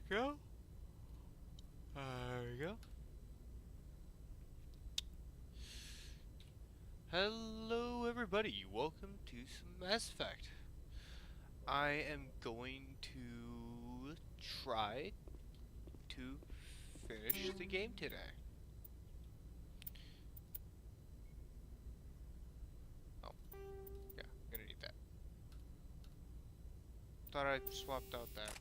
Go. There we go. Hello everybody, welcome to some Mass Effect. I am going to try to finish the game today. Oh, yeah, I'm gonna need that. Thought I swapped out that.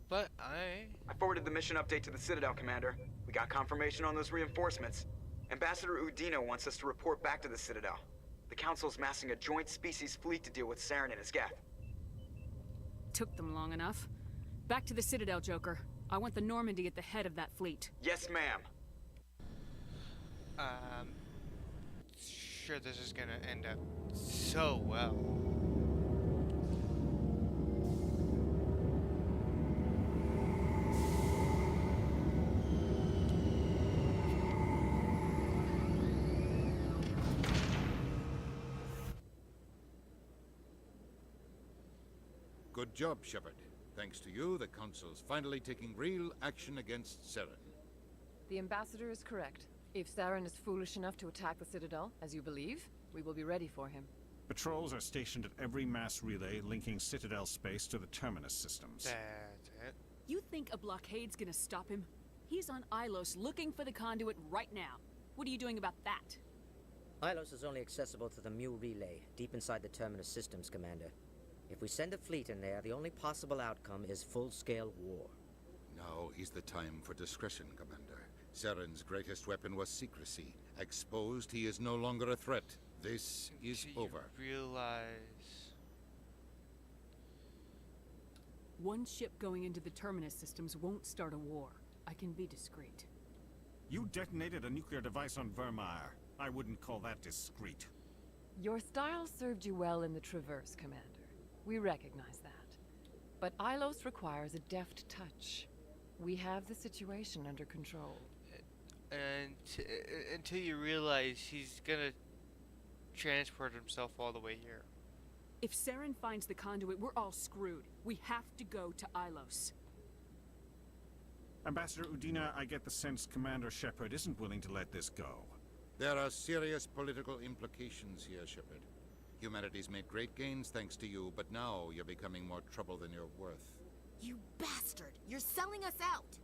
But I forwarded the mission update to the Citadel, Commander. We got confirmation on those reinforcements. Ambassador Udina wants us to report back to the Citadel. The Council's massing a joint species fleet to deal with Saren and his geth. Took them long enough. Back to the Citadel, Joker. I want the Normandy at the head of that fleet. Yes, ma'am. Sure this is gonna end up so well. Good job, Shepard. Thanks to you, the Council's finally taking real action against Saren. The Ambassador is correct. If Saren is foolish enough to attack the Citadel, as you believe, we will be ready for him. Patrols are stationed at every mass relay linking Citadel space to the Terminus systems. That's it. You think a blockade's gonna stop him? He's on Ilos looking for the conduit right now. What are you doing about that? Ilos is only accessible to the Mu relay, deep inside the Terminus systems, Commander. If we send a fleet in there, the only possible outcome is full-scale war. Now is the time for discretion, Commander. Saren's greatest weapon was secrecy. Exposed, he is no longer a threat. This is over. Realize One ship going into the Terminus systems won't start a war. I can be discreet. You detonated a nuclear device on Vermeer. I wouldn't call that discreet. Your style served you well in the Traverse, Commander. We recognize that. But Ilos requires a deft touch. We have the situation under control. and until you realize he's gonna transport himself all the way here. If Saren finds the conduit, we're all screwed. We have to go to Ilos. Ambassador Udina, I get the sense Commander Shepard isn't willing to let this go. There are serious political implications here, Shepard. Humanity's made great gains thanks to you, but now you're becoming more trouble than you're worth. You bastard! You're selling us out!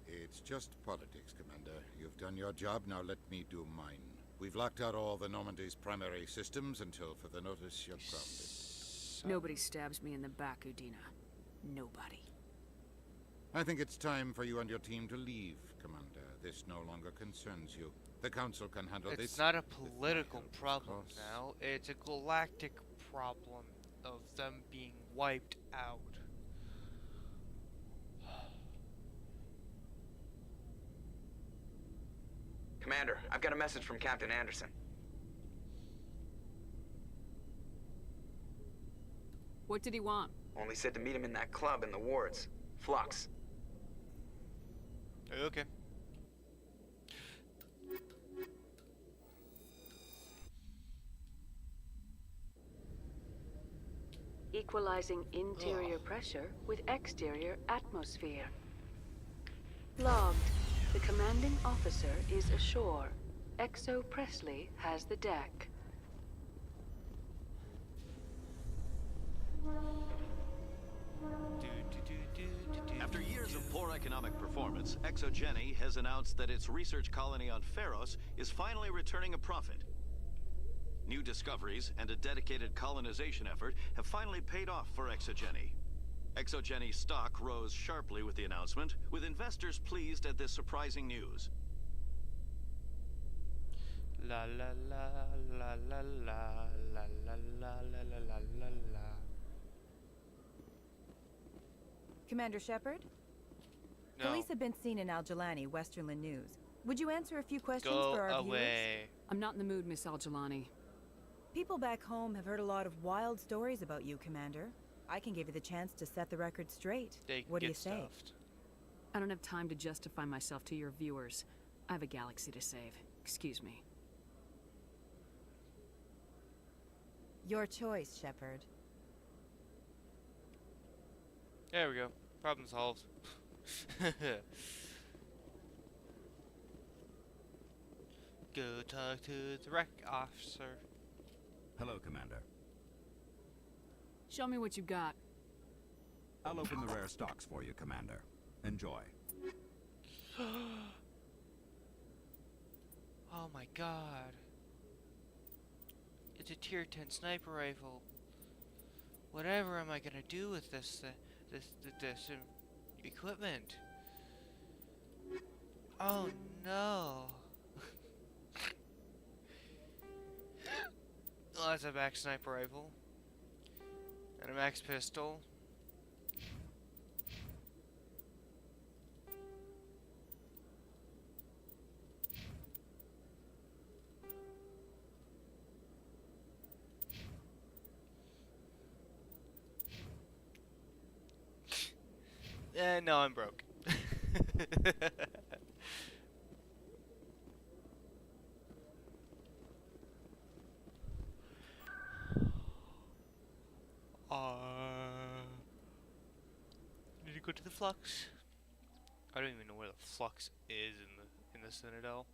It's just politics, Commander. You've done your job, now let me do mine. We've locked out all the Normandy's primary systems until further notice you're grounded. Nobody stabs me in the back, Udina. Nobody. I think it's time for you and your team to leave, Commander. This no longer concerns you. The Council can handle this. It's not a political problem now. It's a galactic problem of them being wiped out. Commander, I've got a message from Captain Anderson. What did he want? Only said to meet him in that club in the wards. Flux. Okay. equalizing interior pressure with exterior atmosphere. Logged. The commanding officer is ashore. Exo Presley has the deck. After years of poor economic performance, ExoGeni has announced that its research colony on Pharos is finally returning a profit. New discoveries and a dedicated colonization effort have finally paid off for ExoGeni. ExoGeni's stock rose sharply with the announcement, with investors pleased at this surprising news. La la la la la la la la la la la la la. Commander Shepard? No. Police have been seen in Al-Jalani, Westerland News. Would you answer a few questions Go for our away. viewers? I'm not in the mood, Miss Al-Jalani. People back home have heard a lot of wild stories about you, Commander. I can give you the chance to set the record straight. They What do get you say? stuffed. I don't have time to justify myself to your viewers. I have a galaxy to save. Excuse me. Your choice, Shepard. There we go. Problem solved. Go talk to the rec officer. Hello, Commander. Show me what you got. I'll open the rare stocks for you, Commander. Enjoy. Oh my god. It's a tier 10 sniper rifle. Whatever am I gonna do with this equipment? Oh no. Oh, that's a back sniper rifle. And a max pistol. No, I'm broke. Need to go to the flux. I don't even know where the flux is in the Citadel.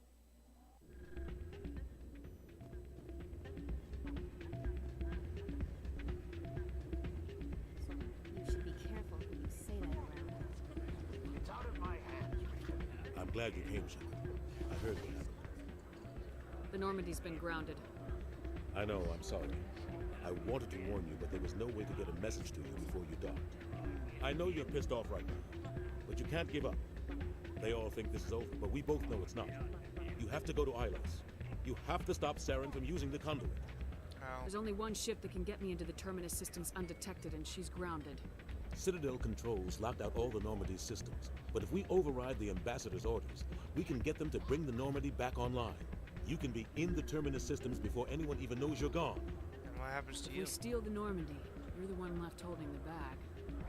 You should be careful who you say that around. It's out of my hands. I'm glad you came, Shepard. I heard what happened. The Normandy's been grounded. I know, I'm sorry. I wanted to warn you, but there was no way to get a message to you before you docked. I know you're pissed off right now, but you can't give up. They all think this is over, but we both know it's not. You have to go to Ilos. You have to stop Saren from using the conduit. There's only one ship that can get me into the Terminus systems undetected, and she's grounded. Citadel controls locked out all the Normandy's systems, but if we override the Ambassador's orders, we can get them to bring the Normandy back online. You can be in the Terminus systems before anyone even knows you're gone. And what happens to If you? we steal the Normandy, you're the one left holding the bag.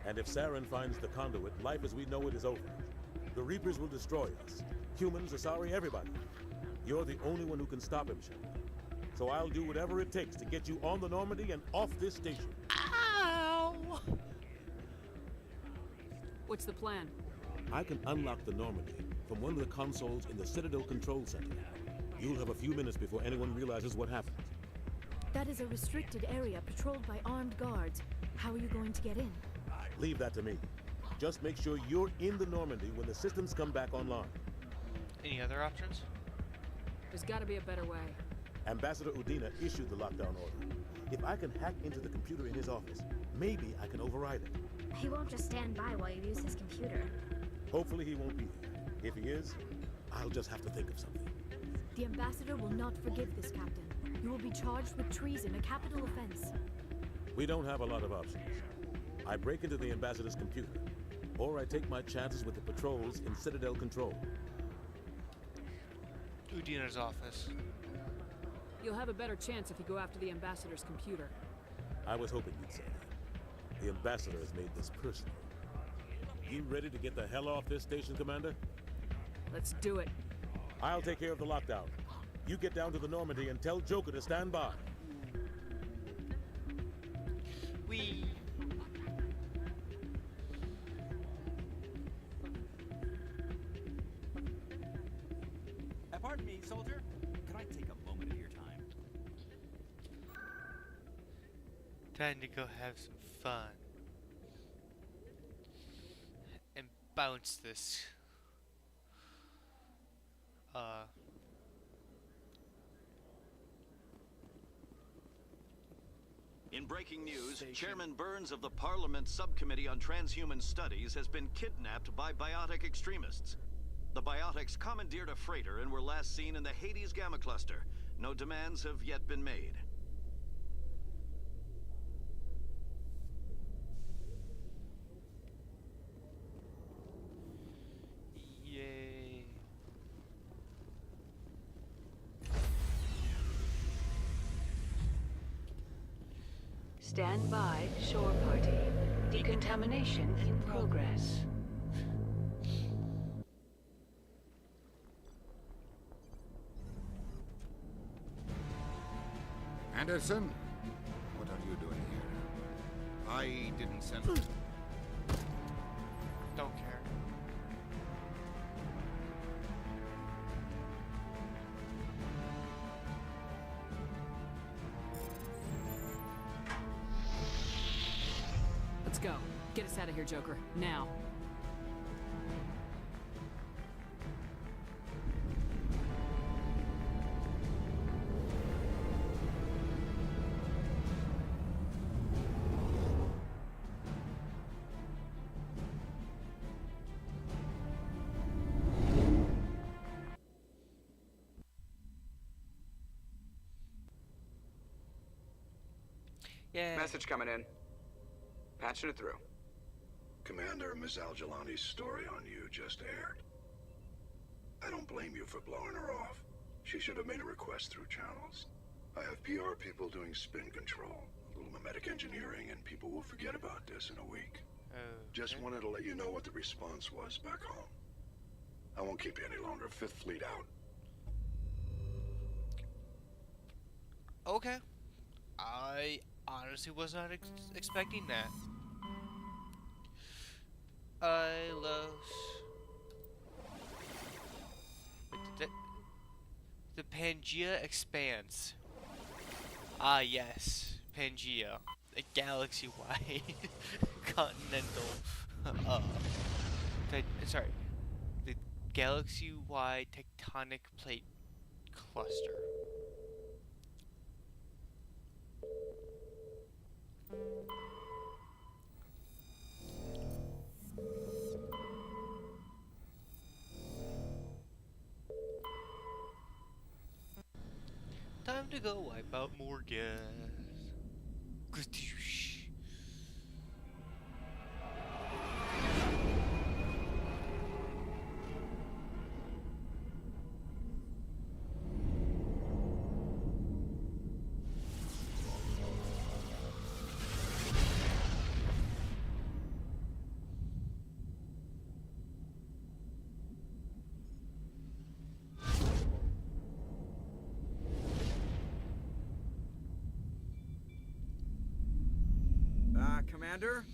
And if Saren finds the conduit, life as we know it is over. The Reapers will destroy us. Humans, Asari, everybody. You're the only one who can stop him, Shepard. So I'll do whatever it takes to get you on the Normandy and off this station. Ow! What's the plan? I can unlock the Normandy from one of the consoles in the Citadel Control Center. You'll have a few minutes before anyone realizes what happened. That is a restricted area patrolled by armed guards. How are you going to get in? Leave that to me. Just make sure you're in the Normandy when the systems come back online. Any other options? There's gotta be a better way. Ambassador Udina issued the lockdown order. If I can hack into the computer in his office, maybe I can override it. He won't just stand by while you use his computer. Hopefully he won't be there. If he is, I'll just have to think of something. The ambassador will not forgive this, Captain. You will be charged with treason, a capital offense. We don't have a lot of options. I break into the ambassador's computer, or I take my chances with the patrols in Citadel Control. Udina's office. You'll have a better chance if you go after the ambassador's computer. I was hoping you'd say that. The ambassador has made this personal. You ready to get the hell off this station, Commander? Let's do it. I'll take care of the lockdown. You get down to the Normandy and tell Joker to stand by. We Pardon me, soldier. Could I take a moment of your time? Time to go have some fun. And bounce this. In breaking news, Station. Chairman Burns of the Parliament Subcommittee on Transhuman Studies has been kidnapped by biotic extremists. The biotics commandeered a freighter and were last seen in the Hades Gamma Cluster. No demands have yet been made. Yay. Stand by, shore party. Decontamination in progress. Anderson? What are you doing here? I didn't send... Don't care. Let's go. Get us out of here, Joker. Now. Yeah. Message coming in. Patching it through. Commander, Ms. Al-Jalani's story on you just aired. I don't blame you for blowing her off. She should have made a request through channels. I have PR people doing spin control, a little mimetic engineering, and people will forget about this in a week. Just wanted to let you know what the response was back home. I won't keep you any longer. Fifth Fleet out. Okay. I honestly was not expecting that. I love... Wait, the Pangea expands. Ah, yes. Pangea. A galaxy-wide continental... sorry. The galaxy-wide tectonic plate cluster. Time to go wipe out more gas. Gadoosh. Commander?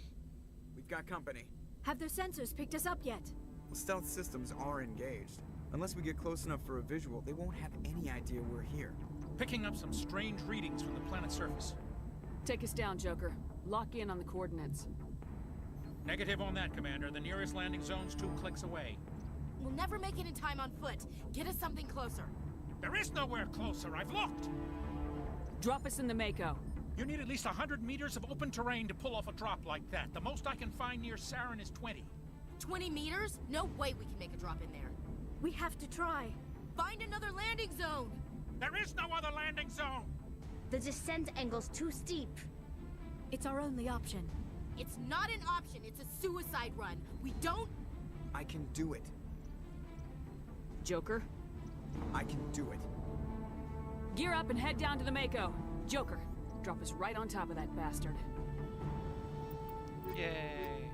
We've got company. Have their sensors picked us up yet? Well, stealth systems are engaged. Unless we get close enough for a visual, they won't have any idea we're here. Picking up some strange readings from the planet's surface. Take us down, Joker. Lock in on the coordinates. Negative on that, Commander. The nearest landing zone's 2 clicks away. We'll never make it in time on foot. Get us something closer. There is nowhere closer. I've looked. Drop us in the Mako. You need at least 100 meters of open terrain to pull off a drop like that. The most I can find near Saren is 20. 20 meters? No way we can make a drop in there. We have to try. Find another landing zone! There is no other landing zone! The descent angle's too steep. It's our only option. It's not an option, it's a suicide run. We don't... I can do it. Joker? I can do it. Gear up and head down to the Mako. Joker, drop us right on top of that bastard. Yay.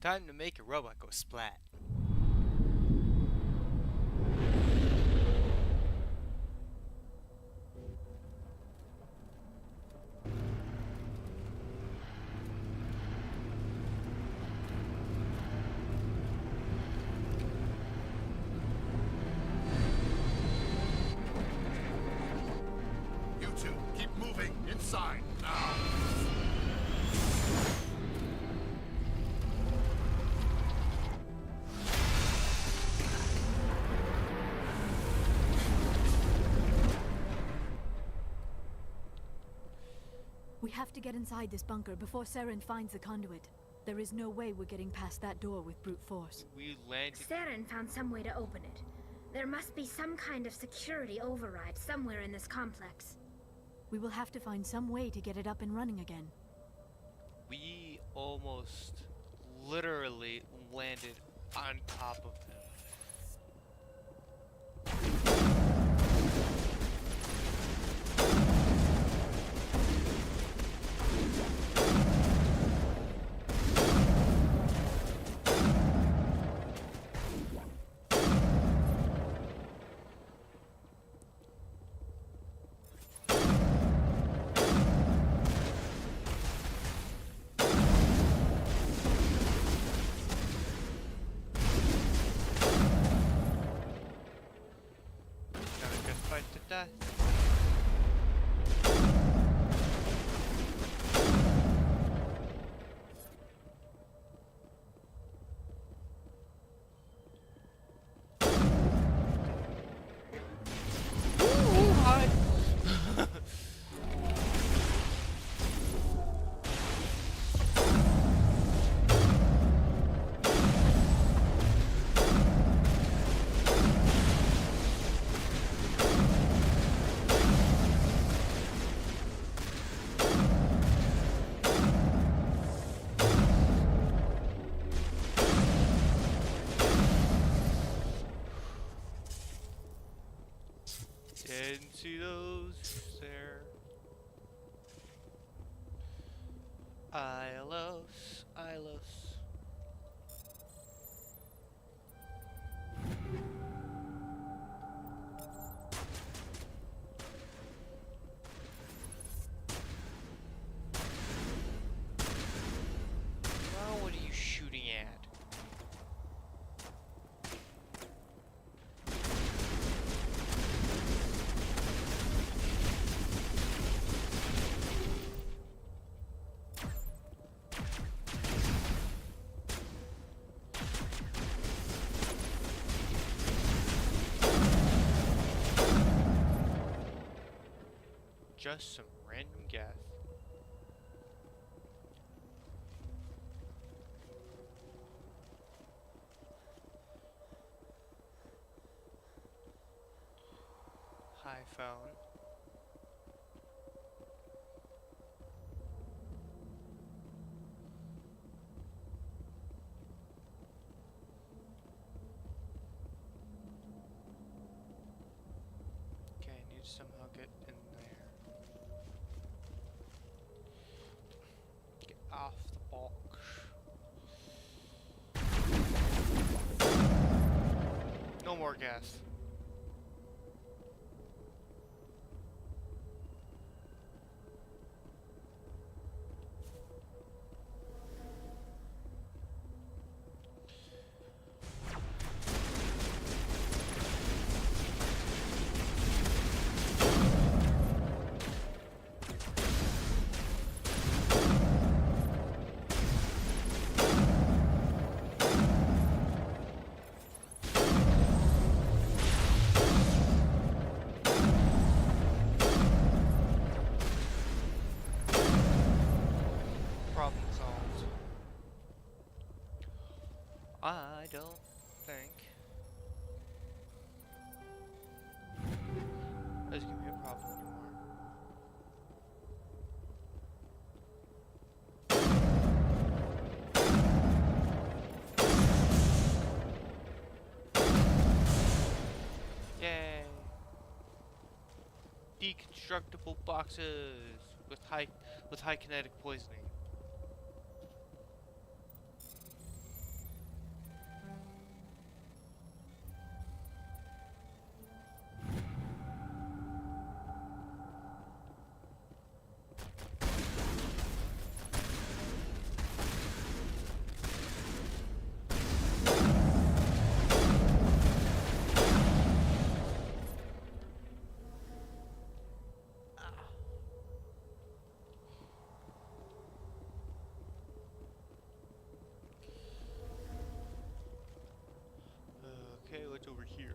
Time to make a robot go splat. inside now. We have to get inside this bunker before Saren finds the conduit. There is no way we're getting past that door with brute force. We landed. Saren found some way to open it. There must be some kind of security override somewhere in this complex. We will have to find some way to get it up and running again. We almost literally landed on top of him. Fight to death. Ooh, hi. Didn't see those there. Ilos, Ilos. Now what are you shooting at? Just some random gas. Hi, phone. Okay, I need to somehow get in there. Get off the box. No more gas. Problem solved. I don't think there's gonna be a problem anymore. Yay! Deconstructible boxes with high kinetic poisoning. over here.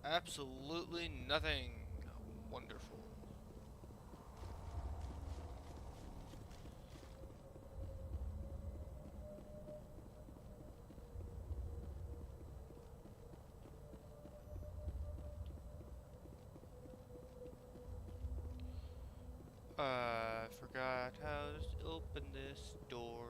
Absolutely nothing. Wonderful. I forgot how to open this door.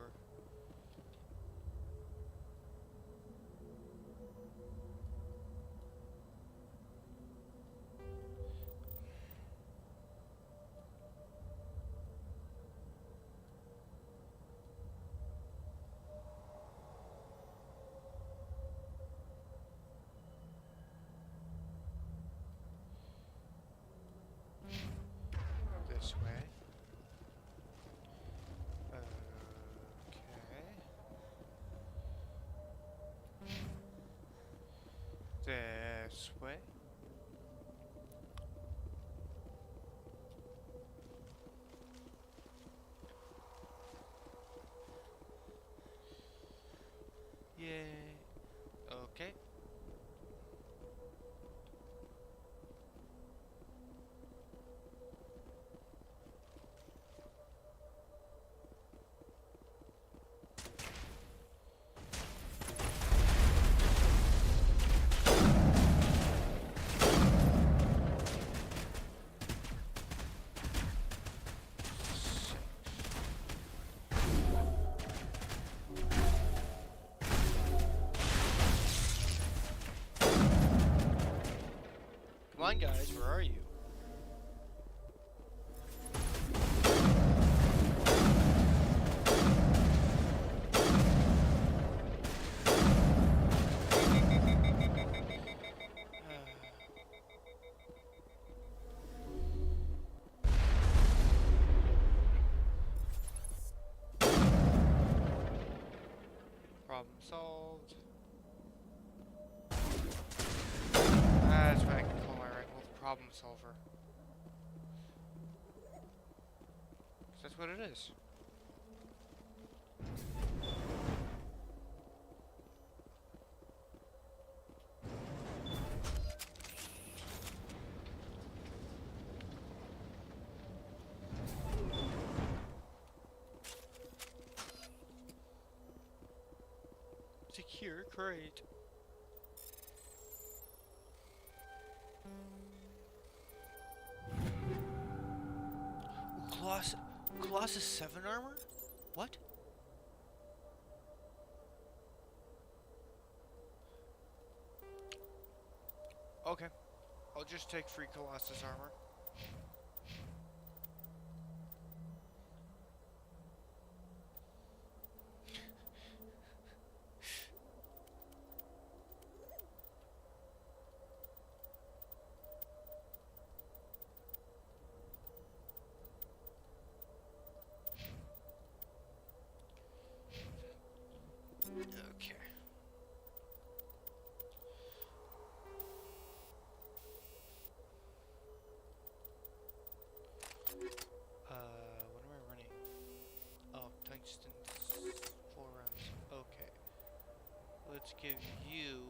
This way. Okay. This way. Yay. Okay. Come on, guys, where are you? Problem solved. That's what I can call my rifle, the problem solver. 'Cause that's what it is. Secure crate. Colossus 7 armor? What? Okay. I'll just take free Colossus armor. Okay. What am I running? Oh, tungsten 4 rounds. Okay. Let's give you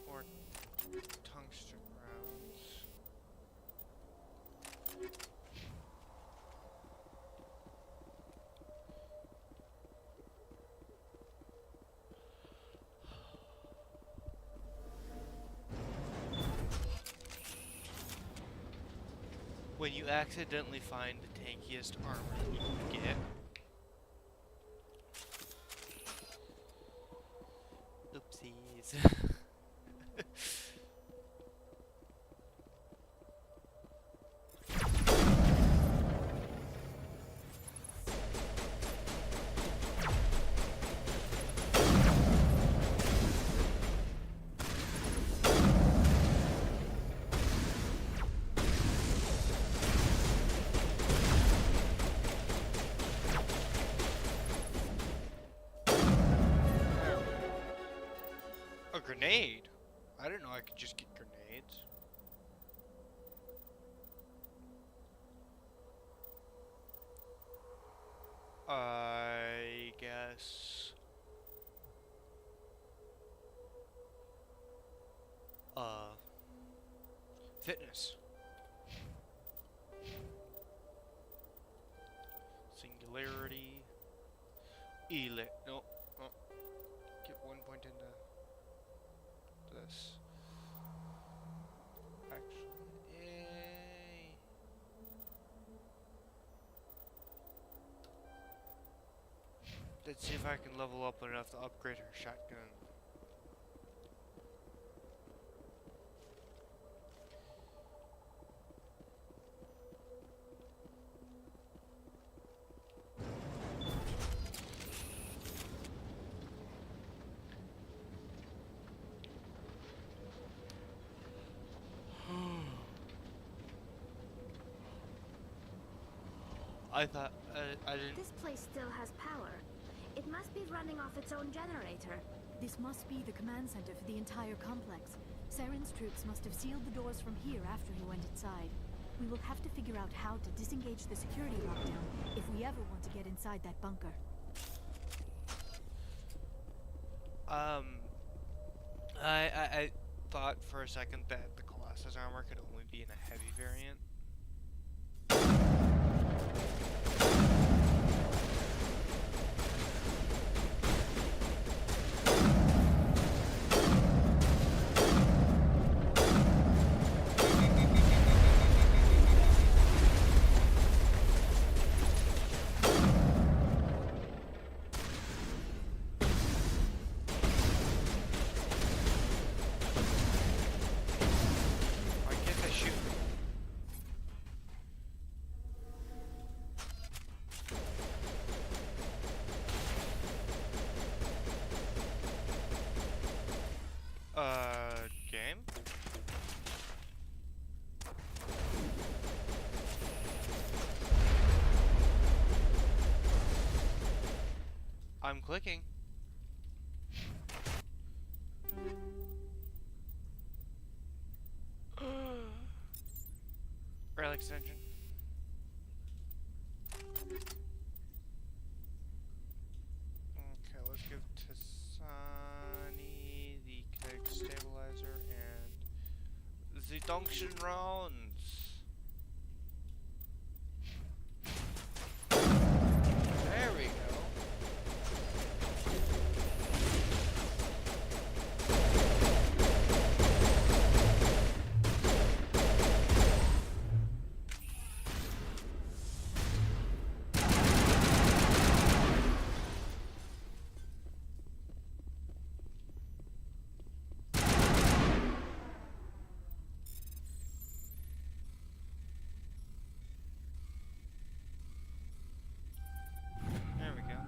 more tungsten rounds. When you accidentally find the tankiest armor that you can get. Oopsies. grenade? I didn't know I could just get grenades. I guess. Fitness. Singularity. No. Oh. Get 1 point into this. Actually, yay. Let's see if I can level up enough to upgrade her shotgun. I thought I didn't. This place still has power. It must be running off its own generator. This must be the command center for the entire complex. Saren's troops must have sealed the doors from here after he went inside. We will have to figure out how to disengage the security lockdown if we ever want to get inside that bunker. I thought for a second that the Colossus armor could only be in a heavy variant. Game? I'm clicking. Rail extension. Okay, let's give Tasani the kinetic stabilizer and the Dunction rounds. There we go. There we go.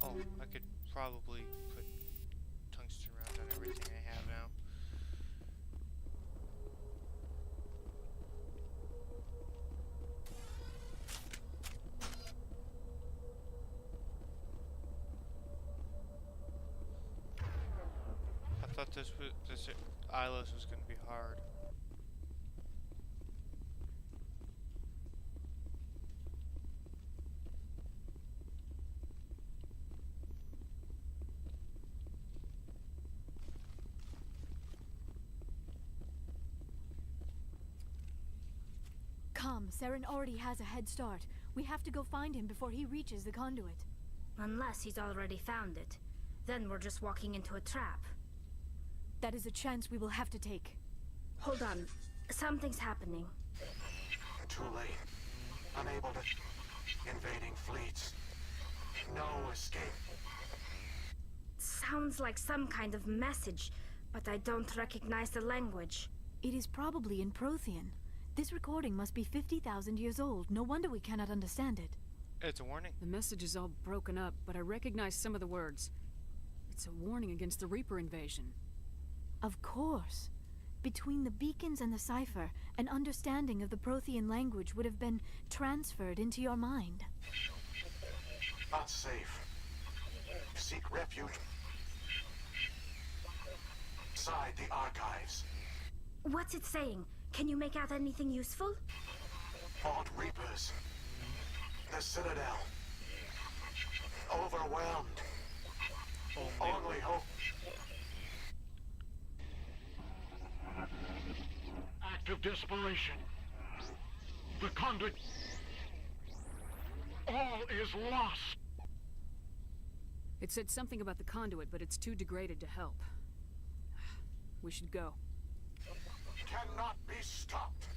Oh, I could probably put tungsten rounds on everything I have now. I thought this Ilos was going to be hard. Come, Saren already has a head start. We have to go find him before he reaches the conduit. Unless he's already found it. Then we're just walking into a trap. That is a chance we will have to take. Hold on. Something's happening. Too late. Unable to... Invading fleets. No escape. Sounds like some kind of message, but I don't recognize the language. It is probably in Prothean. This recording must be 50,000 years old. No wonder we cannot understand it. It's a warning. The message is all broken up, but I recognize some of the words. It's a warning against the Reaper invasion. Of course. Between the beacons and the cipher, An understanding of the Prothean language would have been transferred into your mind. Not safe. Seek refuge inside the archives. What's it saying? Can you make out anything useful? Vault Reapers. The Citadel. Overwhelmed. Only hope. Act of desperation. The conduit. All is lost. It said something about the conduit, but it's too degraded to help. We should go. Cannot be stopped.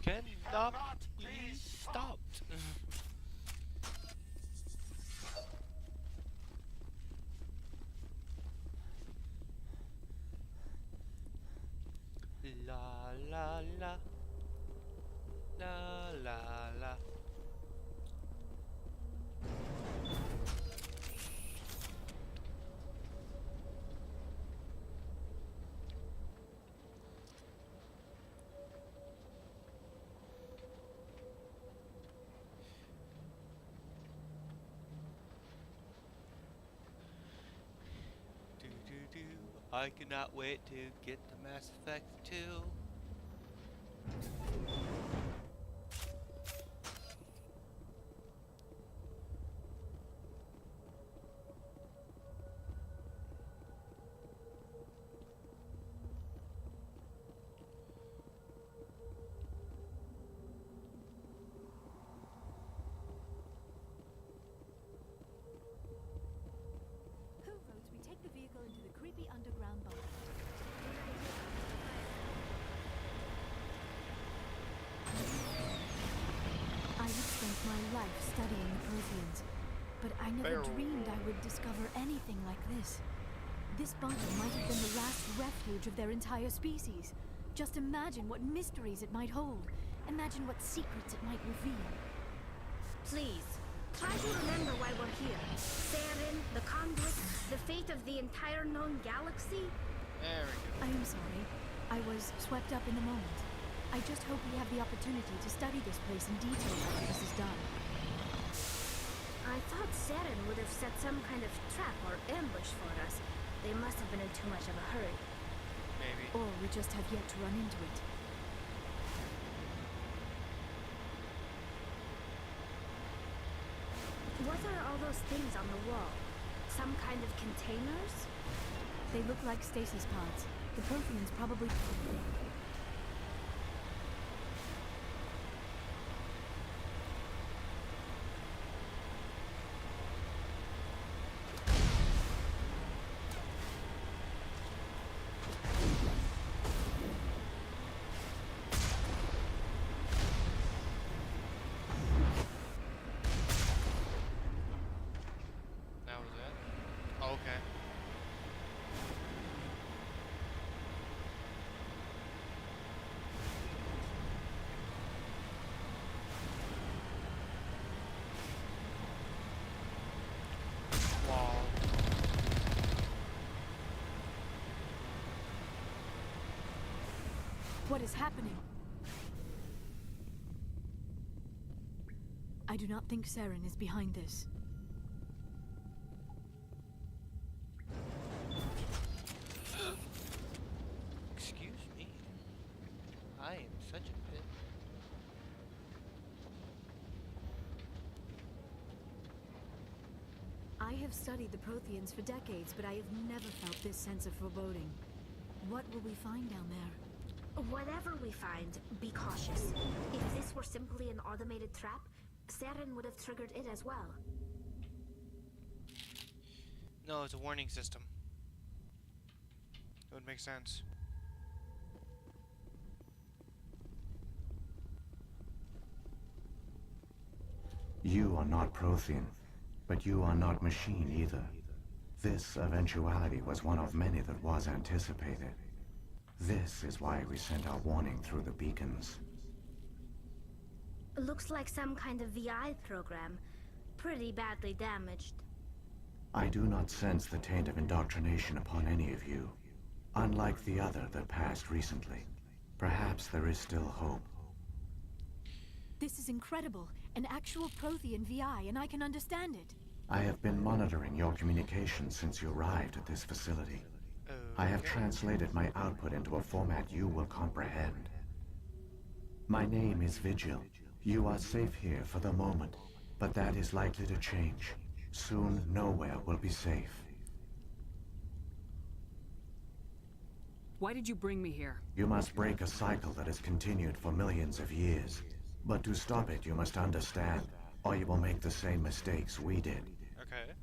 Cannot be stopped. La la la. La la la. I cannot wait to get the Mass Effect 2. Who votes we take the vehicle into the creepy underground bunker? I have spent my life studying the Protheans, but I never dreamed I would discover anything like this. This bunker might have been the last refuge of their entire species. Just imagine what mysteries it might hold. Imagine what secrets it might reveal. Please, try to remember why we're here. Saren, the conduit, the fate of the entire known galaxy. There we go. I am sorry. I was swept up in the moment. I just hope we have the opportunity to study this place in detail after this is done. I thought Saren would have set some kind of trap or ambush for us. They must have been in too much of a hurry. Maybe. Or we just have yet to run into it. What are all those things on the wall? Some kind of containers? They look like stasis pods. The Protheans probably... That was it? Oh, okay. Wow. What is happening? I do not think Saren is behind this. Excuse me. I am such a pit. I have studied the Protheans for decades, but I have never felt this sense of foreboding. What will we find down there? Whatever we find, be cautious. If this were simply an automated trap, Saren would have triggered it as well. No, it's a warning system. It would make sense. You are not Prothean, but you are not machine either. This eventuality was one of many that was anticipated. This is why we sent our warning through the beacons. Looks like some kind of VI program. Pretty badly damaged. I do not sense the taint of indoctrination upon any of you, unlike the other that passed recently. Perhaps there is still hope. This is incredible. An actual Prothean VI, and I can understand it. I have been monitoring your communications since you arrived at this facility. I have translated my output into a format you will comprehend. My name is Vigil. You are safe here for the moment, but that is likely to change. Soon, nowhere will be safe. Why did you bring me here? You must break a cycle that has continued for millions of years. But to stop it, you must understand, or you will make the same mistakes we did. Okay.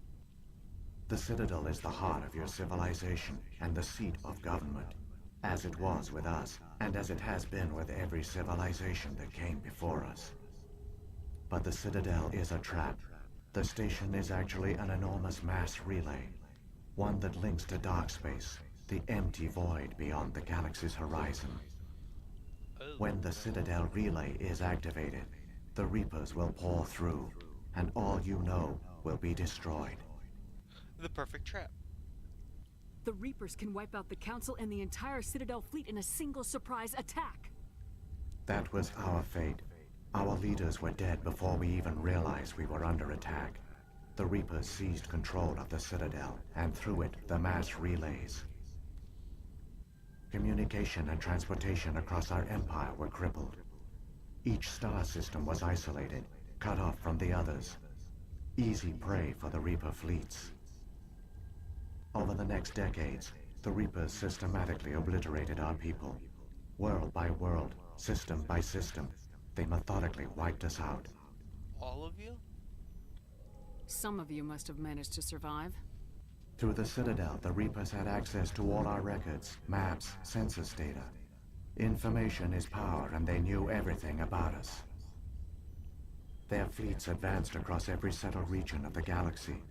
The Citadel is the heart of your civilization and the seat of government, as it was with us, and as it has been with every civilization that came before us. But the Citadel is a trap. The station is actually an enormous mass relay, one that links to dark space, the empty void beyond the galaxy's horizon. When the Citadel relay is activated, the Reapers will pour through, and all you know will be destroyed. The perfect trap. The Reapers can wipe out the Council and the entire Citadel fleet in a single surprise attack. That was our fate. Our leaders were dead before we even realized we were under attack. The Reapers seized control of the Citadel, and through it, the mass relays. Communication and transportation across our empire were crippled. Each star system was isolated, cut off from the others. Easy prey for the Reaper fleets. Over the next decades, the Reapers systematically obliterated our people. World by world, system by system, they methodically wiped us out. All of you? Some of you must have managed to survive. Through the Citadel, the Reapers had access to all our records, maps, census data. Information is power, and they knew everything about us. Their fleets advanced across every settled region of the galaxy.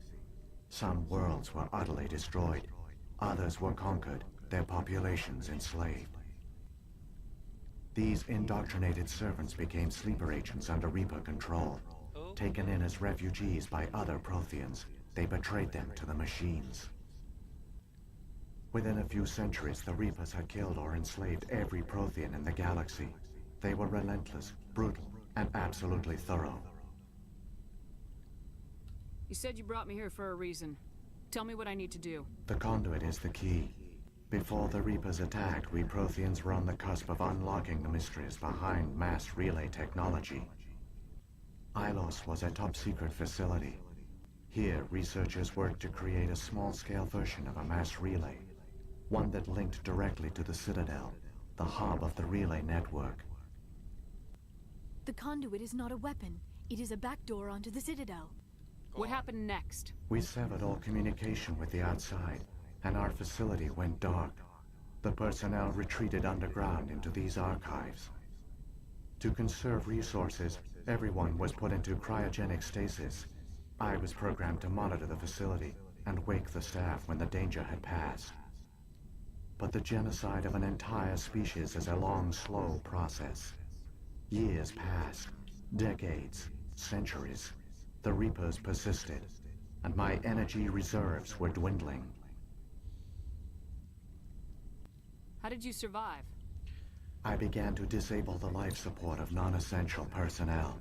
Some worlds were utterly destroyed. Others were conquered, their populations enslaved. These indoctrinated servants became sleeper agents under Reaper control. Taken in as refugees by other Protheans, they betrayed them to the machines. Within a few centuries, the Reapers had killed or enslaved every Prothean in the galaxy. They were relentless, brutal, and absolutely thorough. You said you brought me here for a reason. Tell me what I need to do. The conduit is the key. Before the Reapers attacked, we Protheans were on the cusp of unlocking the mysteries behind mass relay technology. Ilos was a top-secret facility. Here, researchers worked to create a small-scale version of a mass relay, one that linked directly to the Citadel, the hub of the relay network. The conduit is not a weapon. It is a backdoor onto the Citadel. What happened next? We severed all communication with the outside, and our facility went dark. The personnel retreated underground into these archives. To conserve resources, everyone was put into cryogenic stasis. I was programmed to monitor the facility and wake the staff when the danger had passed. But the genocide of an entire species is a long, slow process. Years passed, decades, centuries. The Reapers persisted, and my energy reserves were dwindling. How did you survive? I began to disable the life support of non-essential personnel.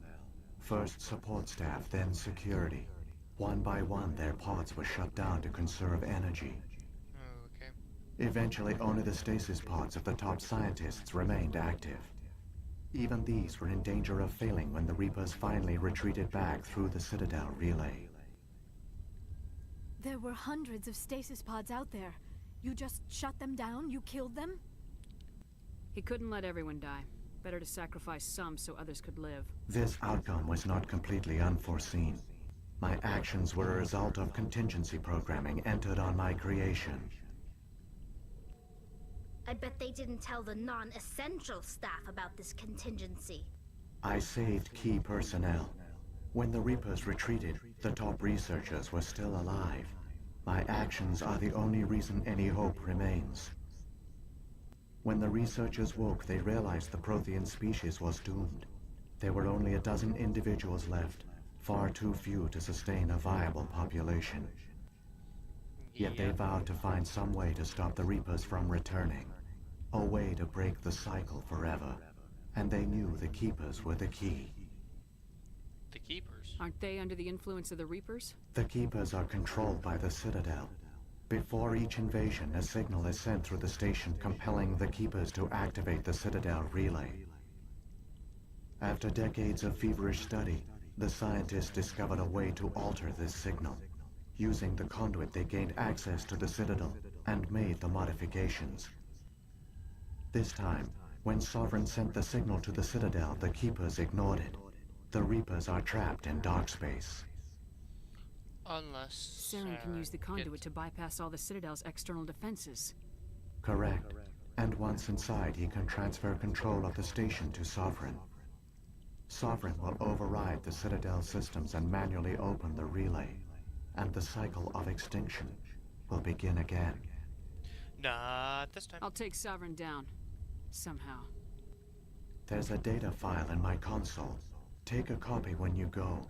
First support staff, then security. One by one, their pods were shut down to conserve energy. Eventually, only the stasis pods of the top scientists remained active. Even these were in danger of failing when the Reapers finally retreated back through the Citadel relay. There were hundreds of stasis pods out there. You just shut them down? You killed them? He couldn't let everyone die. Better to sacrifice some so others could live. This outcome was not completely unforeseen. My actions were a result of contingency programming entered on my creation. I bet they didn't tell the non-essential staff about this contingency. I saved key personnel. When the Reapers retreated, the top researchers were still alive. My actions are the only reason any hope remains. When the researchers woke, they realized the Prothean species was doomed. There were only a dozen individuals left, far too few to sustain a viable population. Yet they vowed to find some way to stop the Reapers from returning. a way to break the cycle forever. And they knew the Keepers were the key. The Keepers? Aren't they under the influence of the Reapers? The Keepers are controlled by the Citadel. Before each invasion, a signal is sent through the station compelling the Keepers to activate the Citadel relay. After decades of feverish study, the scientists discovered a way to alter this signal. Using the conduit, they gained access to the Citadel and made the modifications. This time, when Sovereign sent the signal to the Citadel, the Keepers ignored it. The Reapers are trapped in dark space. Unless Saren can use the conduit to bypass all the Citadel's external defenses. Correct. And once inside, he can transfer control of the station to Sovereign. Sovereign will override the Citadel systems and manually open the relay. And the cycle of extinction will begin again. Not this time. I'll take Sovereign down. Somehow. There's a data file in my console. Take a copy when you go.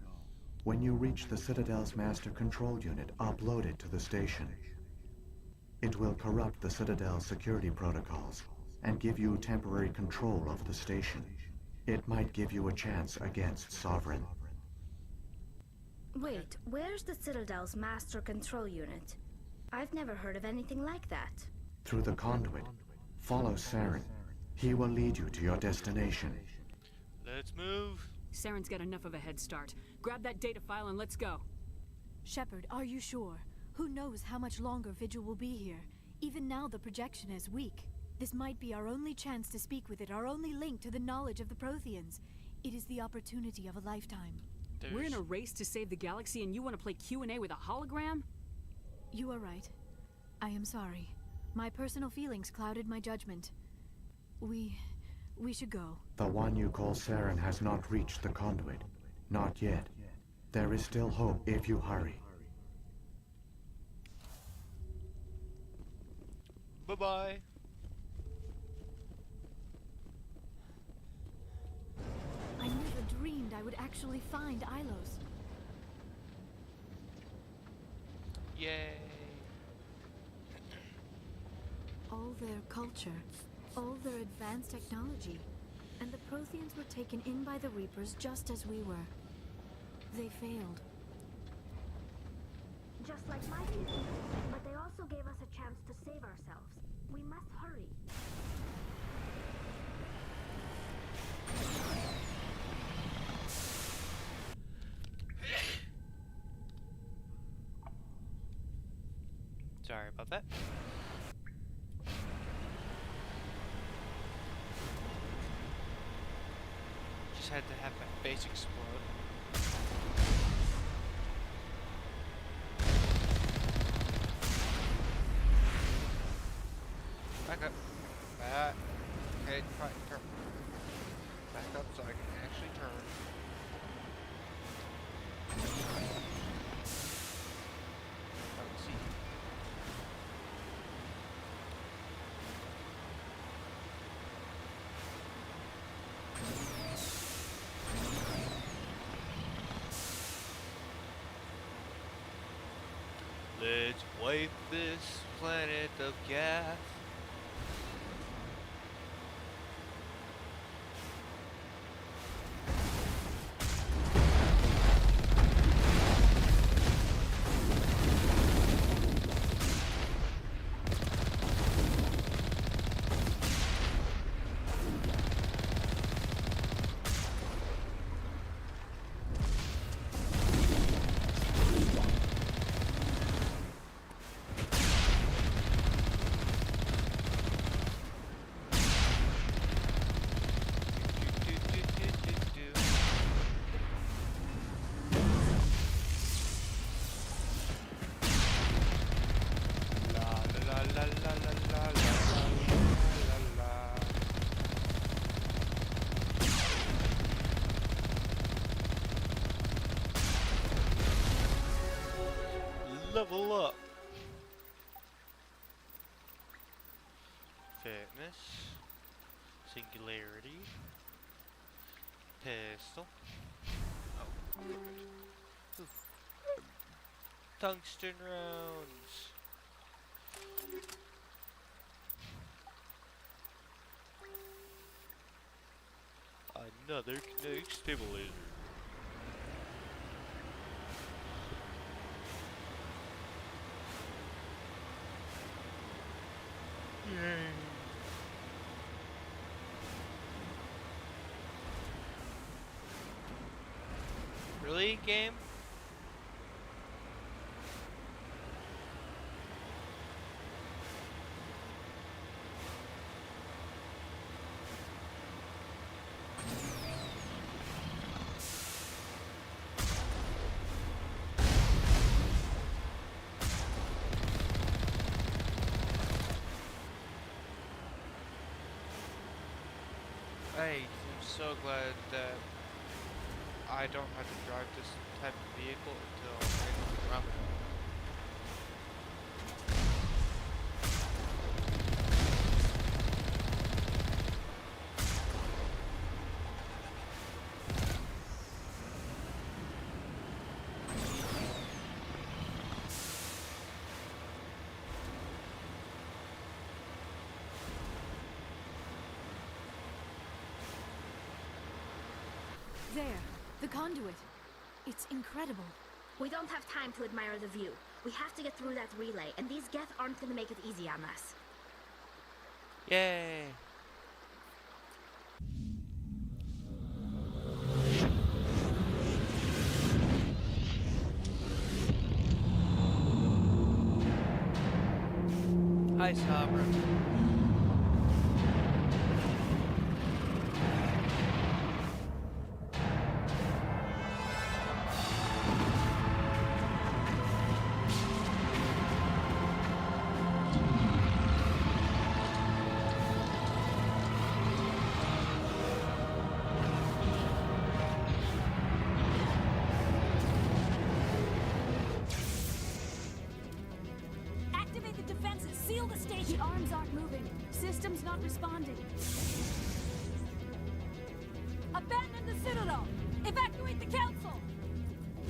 When you reach the Citadel's master control unit, upload it to the station. It will corrupt the Citadel's security protocols and give you temporary control of the station. It might give you a chance against Sovereign. Wait, where's the Citadel's master control unit? I've never heard of anything like that. Through the conduit, follow Saren. He will lead you to your destination. Let's move. Saren's got enough of a head start. Grab that data file and let's go. Shepard, are you sure? Who knows how much longer Vigil will be here? Even now the projection is weak. This might be our only chance to speak with it, our only link to the knowledge of the Protheans. It is the opportunity of a lifetime. We're in a race to save the galaxy and you want to play Q&A with a hologram? You are right. I am sorry. My personal feelings clouded my judgment. We should go. The one you call Saren has not reached the conduit. Not yet. There is still hope if you hurry. Bye-bye. I never dreamed I would actually find Ilos. Yay. All their culture, all their advanced technology, and the Protheans were taken in by the Reapers just as we were. They failed. Just like my people. But they also gave us a chance to save ourselves. We must hurry. Sorry about that. Just had to have my face explode. Back up. Back. Okay, fine, turn. Back up so I can actually turn. Let's see. Let's wipe this planet of gas. Level up. Fitness. Singularity. Pistol. Oh. Ooh. Tungsten rounds. another kinetic stabilizer. Yay. Really, game? I'm so glad that I don't have to drive this type of vehicle until Ramadan. There, the conduit. It's incredible. We don't have time to admire the view. We have to get through that relay, and these Geth aren't gonna make it easy on us. Yay! Hi, Sovereign. Activate the defenses! Seal the station! The arms aren't moving. Systems not responding. Abandon the Citadel! Evacuate the Council!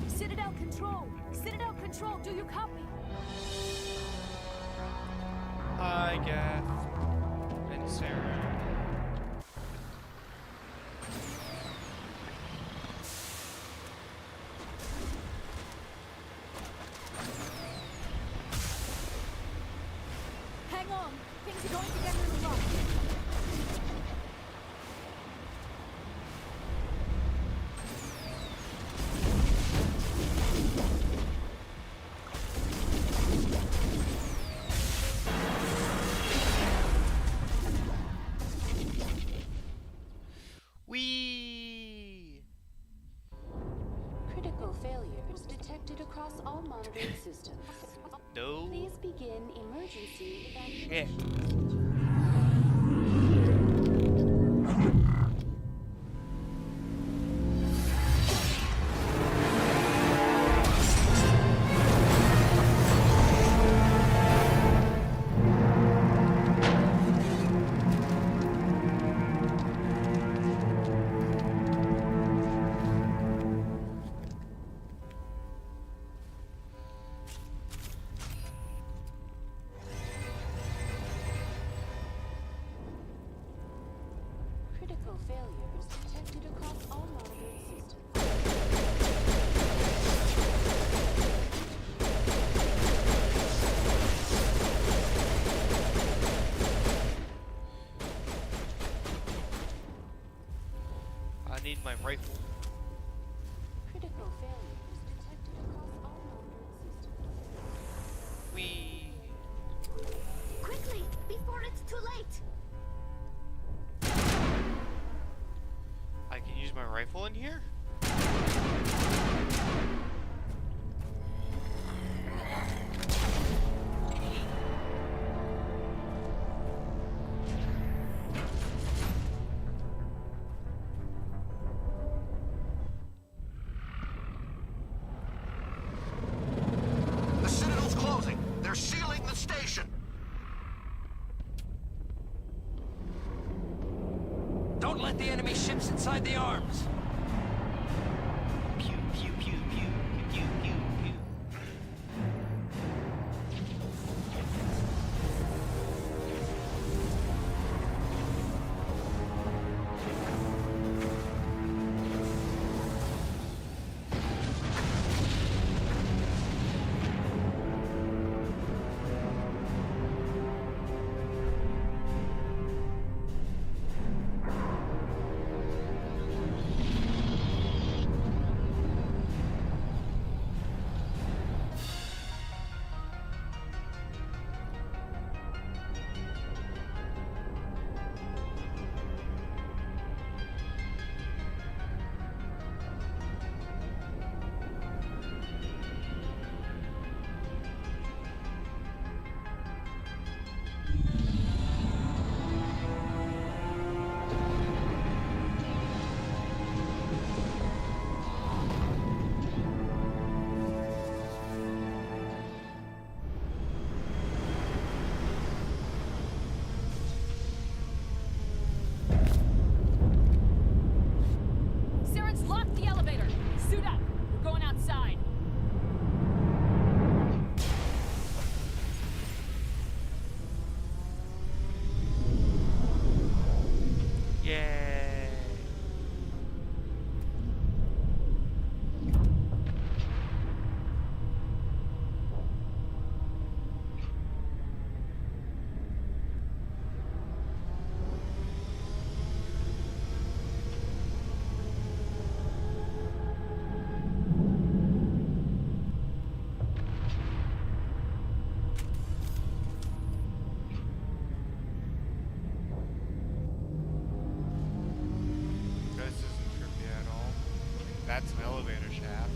Citadel Control! Citadel Control, do you copy? Hi, Gath. And Sarah. Hang on! Things are going together in the lock. Whee! Critical failures detected across all monitoring systems. No. Please begin emergency Shit. Critical failures detected across all monitoring systems. I need my rifle. Critical failures detected across all monitoring systems. Whee! Quickly, before it's too late! I can use my rifle in here? The Citadel's closing. They're sealing the station. Don't let the enemy ships inside the arms. Pew, pew, pew, pew, pew, pew, pew. That's an elevator shaft.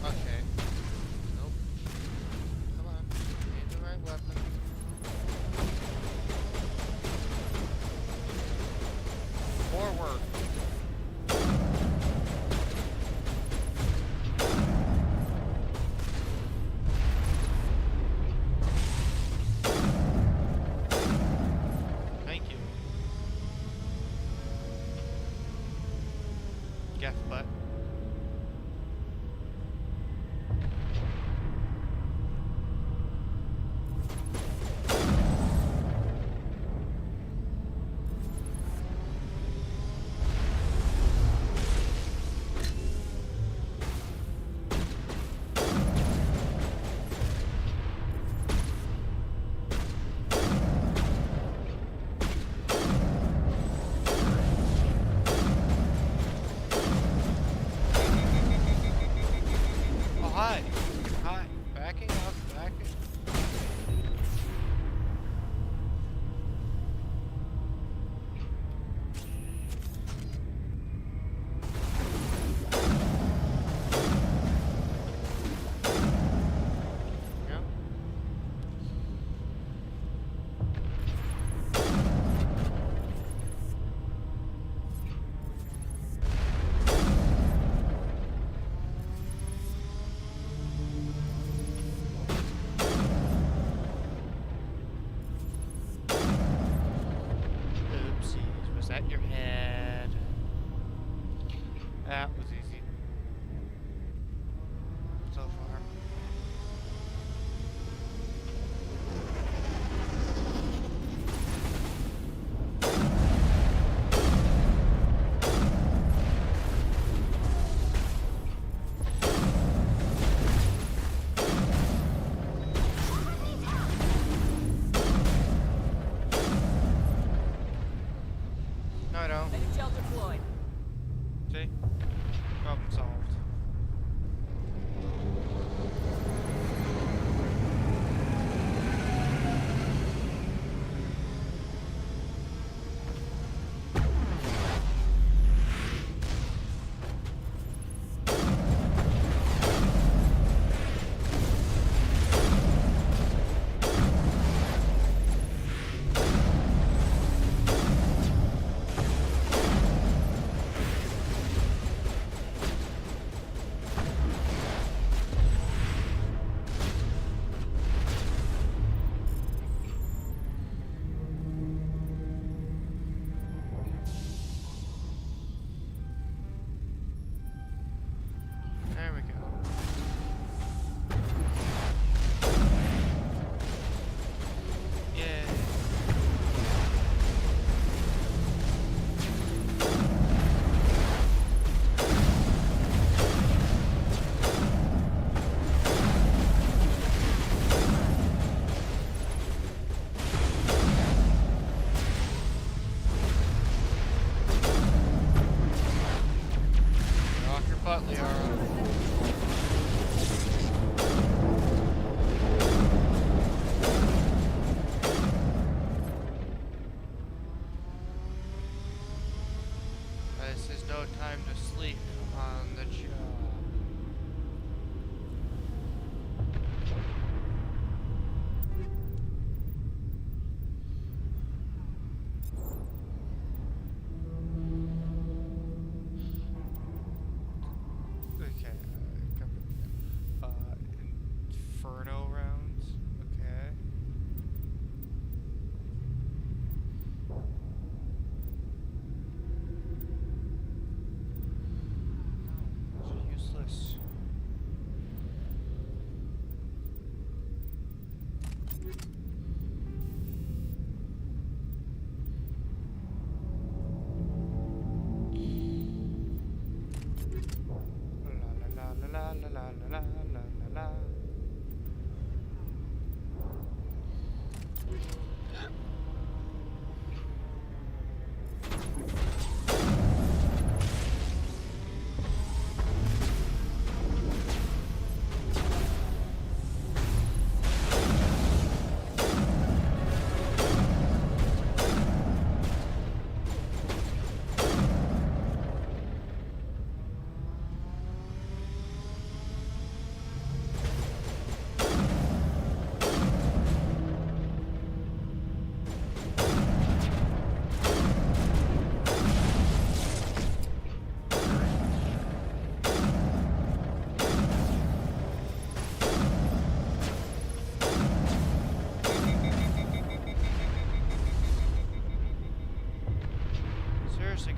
Okay. Nope. Come on. Need the right weapon.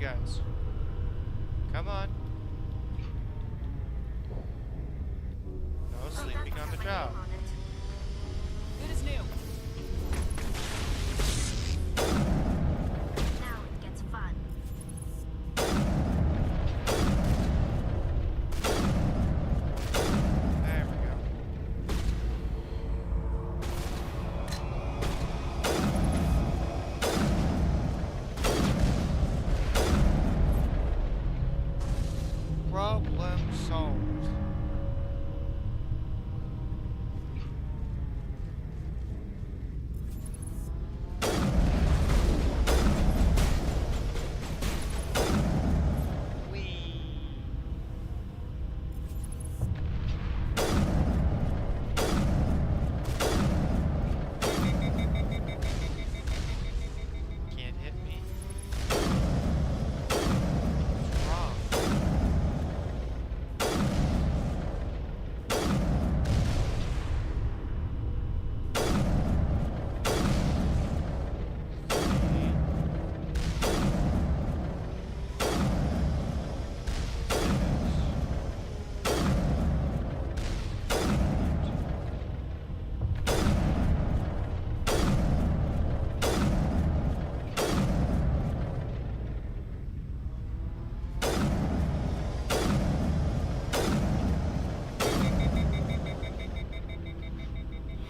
guys. Come on. No sleeping on the job. Good as new. Now it gets fun. There we go. Problem solved. Can't hit me. What's wrong?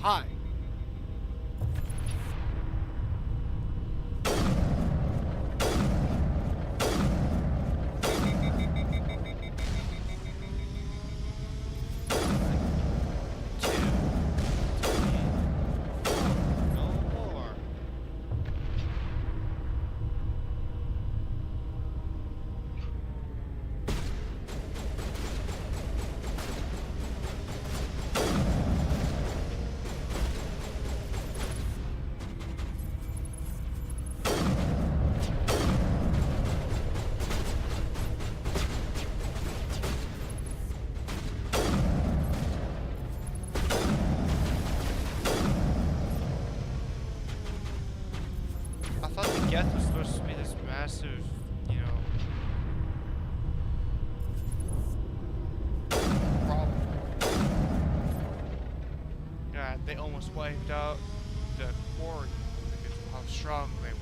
Hi. No more. I thought the Geth was supposed to be this massive, you know, problem. Yeah, they almost wiped out the quarry because of how strong they were.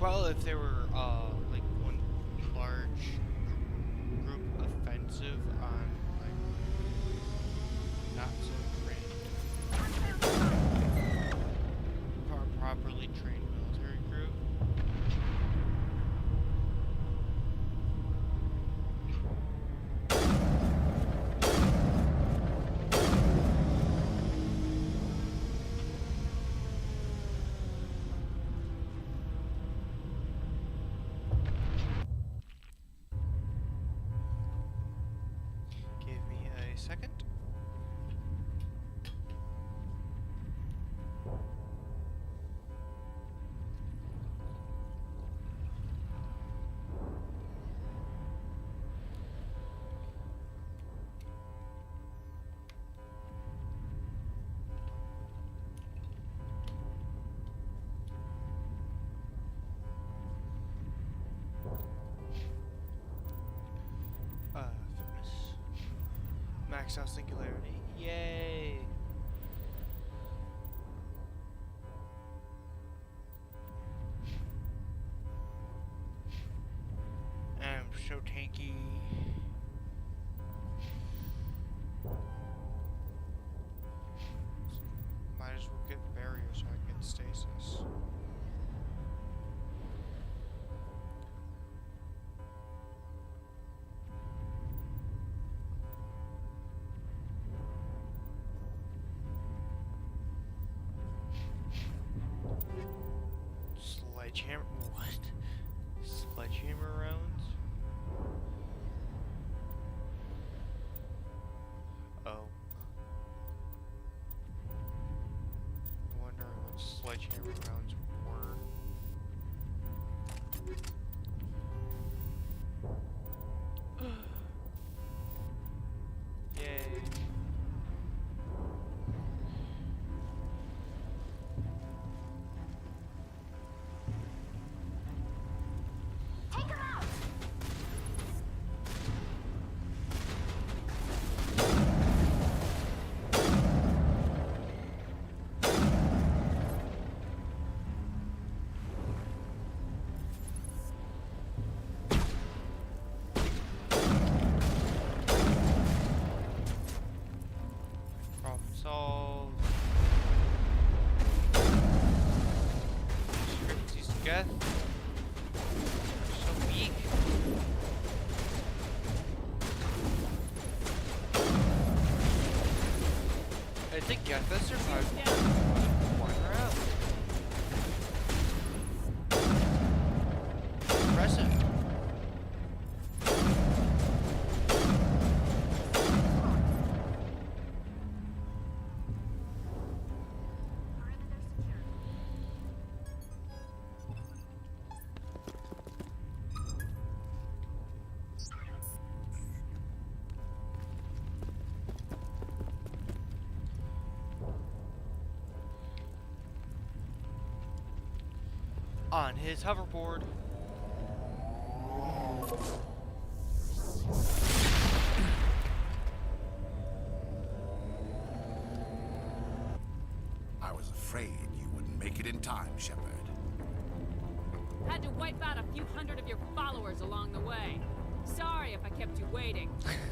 Well, if they were, like one large group offensive on, like, not so trained, properly trained military group. Give me a second. Fitness. Max out singularity. Yay! I'm so tanky. Might as well get barrier so I can get stasis. Sledgehammer? What? Sledgehammer rounds? Oh. I'm wondering what sledgehammer rounds were. Yay. It's a guess that survived one round. Impressive. On his hoverboard. I was afraid you wouldn't make it in time, Shepard. Had to wipe out a few hundred of your followers along the way. Sorry if I kept you waiting.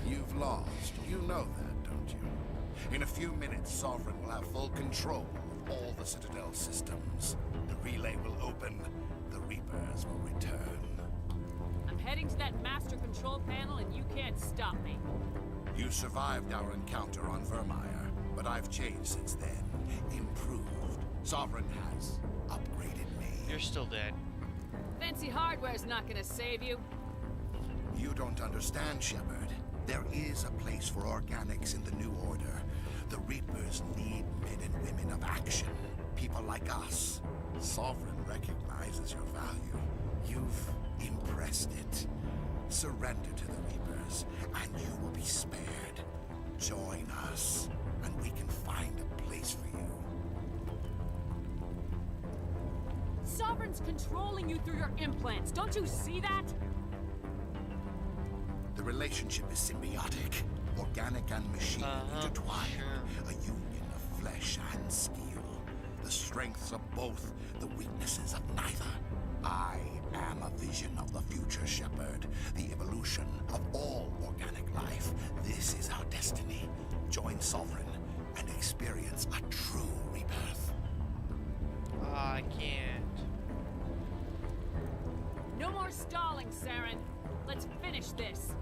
You've lost. You know that, don't you? In a few minutes, Sovereign will have full control of all the Citadel systems. The relay will open. The Reapers will return. I'm heading to that master control panel and you can't stop me. You survived our encounter on Vermeer, but I've changed since then. Improved. Sovereign has upgraded me. You're still dead. Fancy hardware's not gonna save you. You don't understand, Shepard. There is a place for organics in the New Order. The Reapers need men and women of action. People like us. Sovereign recognizes your value. You've impressed it. Surrender to the Reapers, and you will be spared. Join us, and we can find a place for you. Sovereign's controlling you through your implants. Don't you see that? The relationship is symbiotic. Organic and machine intertwined. A union of flesh and steel. The strengths of both, the weaknesses of neither. I am a vision of the future, Shepard. The evolution of all organic life. This is our destiny. Join Sovereign and experience a true rebirth. I can't. No more stalling, Saren. Let's finish this.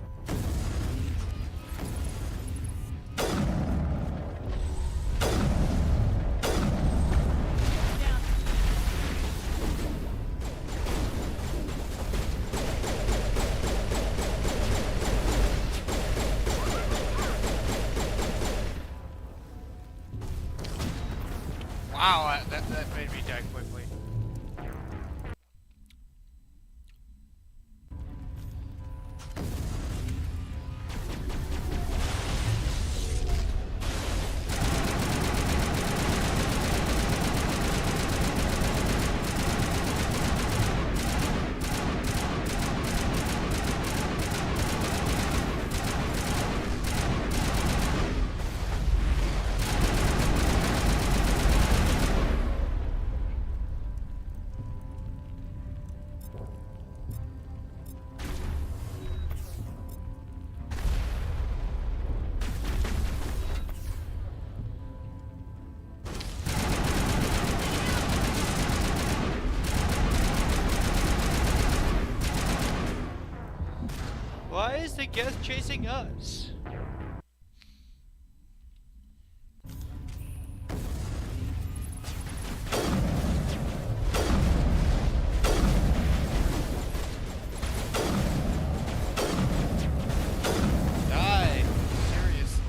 Wow, that made me die quickly. Why is the guest chasing us? Die. Seriously.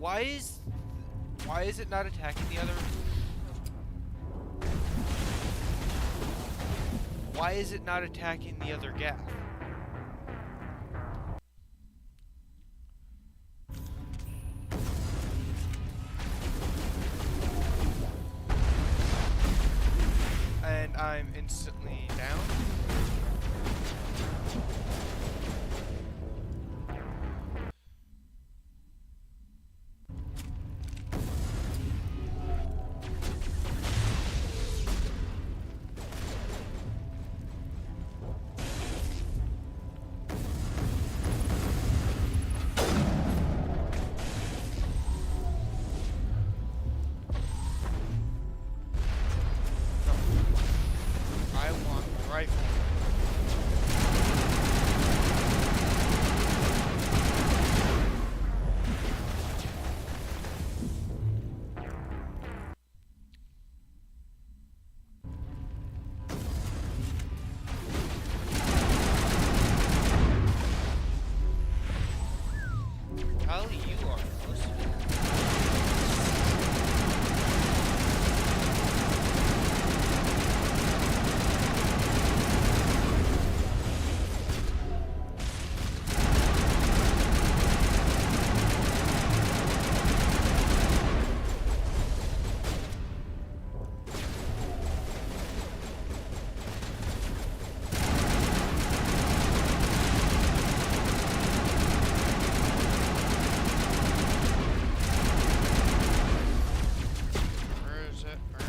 Why is it not attacking the other? Why is it not attacking the other gaff? And I'm instantly down. I want my rifle. Holly, you are close to that. Where is it? Where?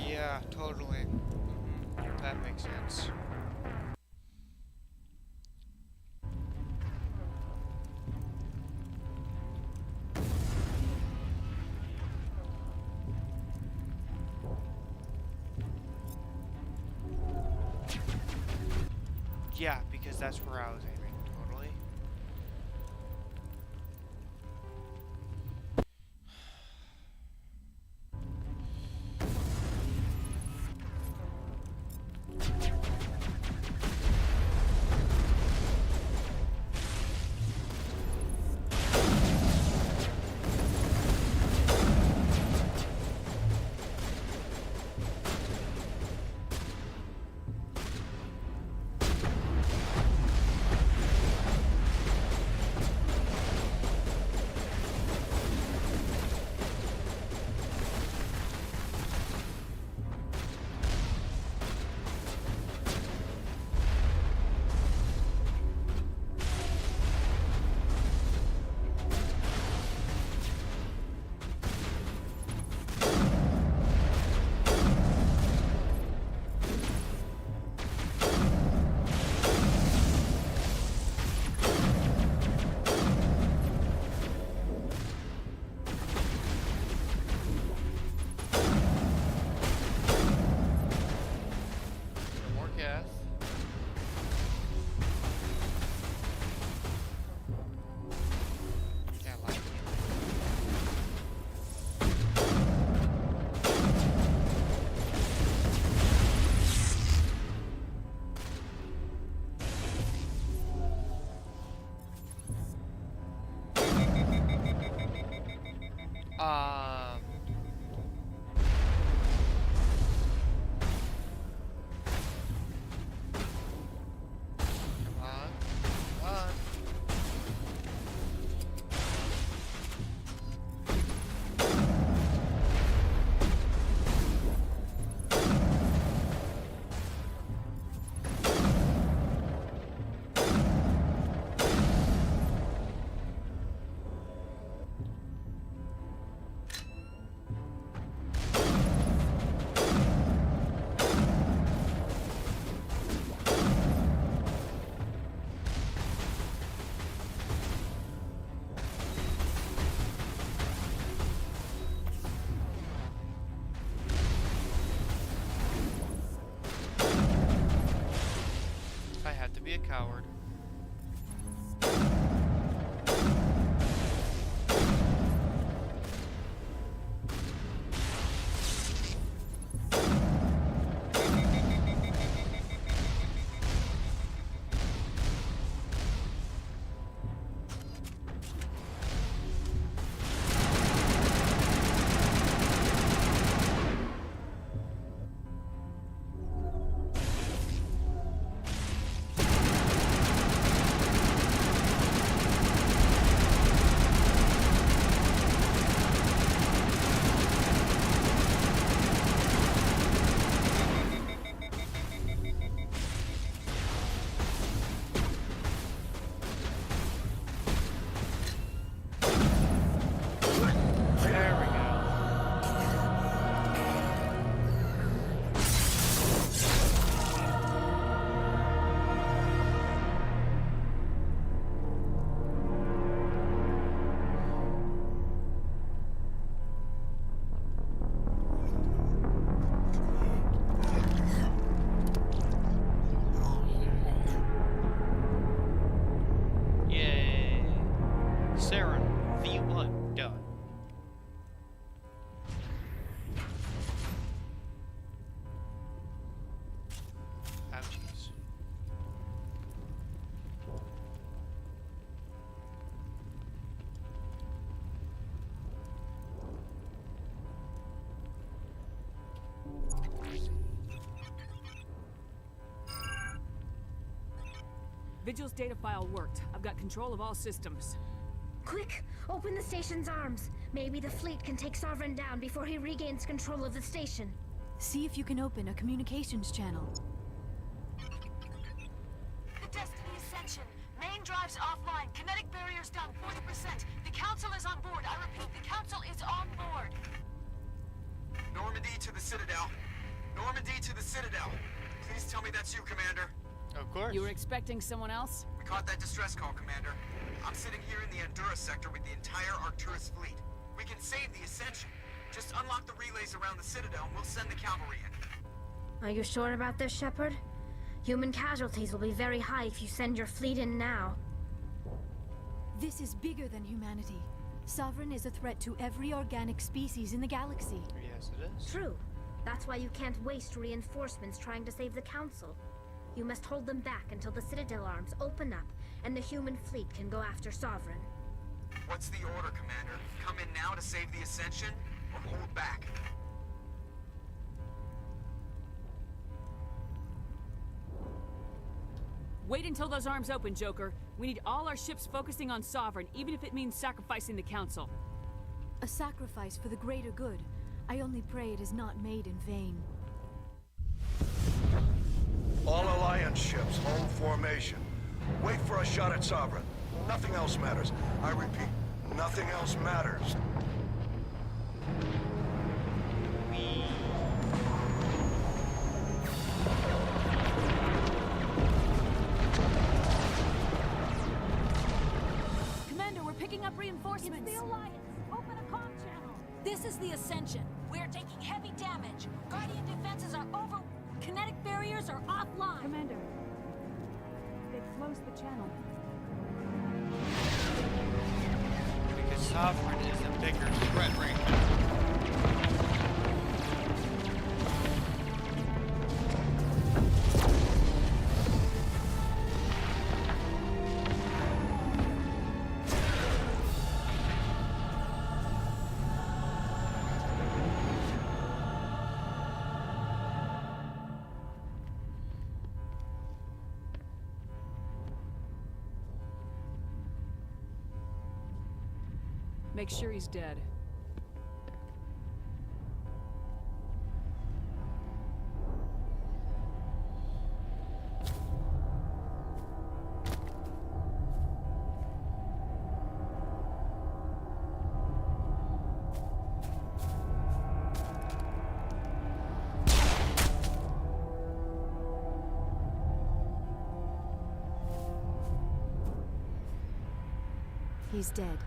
Yeah, totally. That makes sense. Yeah, because that's where I was aiming, totally. More gas. Yeah, I like it. Um. Come on. Come on. a coward. Vigil's data file worked. I've got control of all systems. Quick! Open the station's arms. Maybe the fleet can take Sovereign down before he regains control of the station. See if you can open a communications channel. The Destiny Ascension. Main drives offline. Kinetic barriers down 40%. The Council is on board. I repeat, the Council is on board. Normandy to the Citadel. Normandy to the Citadel. Please tell me that's you, Commander. Of course. You were expecting someone else? We caught that distress call, Commander. I'm sitting here in the Endura sector with the entire Arcturus fleet. We can save the Ascension. Just unlock the relays around the Citadel and we'll send the cavalry in. Are you sure about this, Shepard? Human casualties will be very high if you send your fleet in now. This is bigger than humanity. Sovereign is a threat to every organic species in the galaxy. Yes, it is. True. That's why you can't waste reinforcements trying to save the Council. You must hold them back until the Citadel arms open up and the human fleet can go after Sovereign. What's the order, Commander? Come in now to save the Ascension, or hold back? Wait until those arms open, Joker. We need all our ships focusing on Sovereign, even if it means sacrificing the Council. A sacrifice for the greater good. I only pray it is not made in vain. All Alliance ships, hold formation. Wait for a shot at Sovereign. Nothing else matters. I repeat, nothing else matters. Commander, we're picking up reinforcements. It's the Alliance. Open a comm channel. This is the Ascension. We are taking heavy damage. Guardian defenses are over. Kinetic barriers are offline. Commander, they've closed the channel. Because Sovereign is a bigger threat right now. Make sure he's dead. He's dead.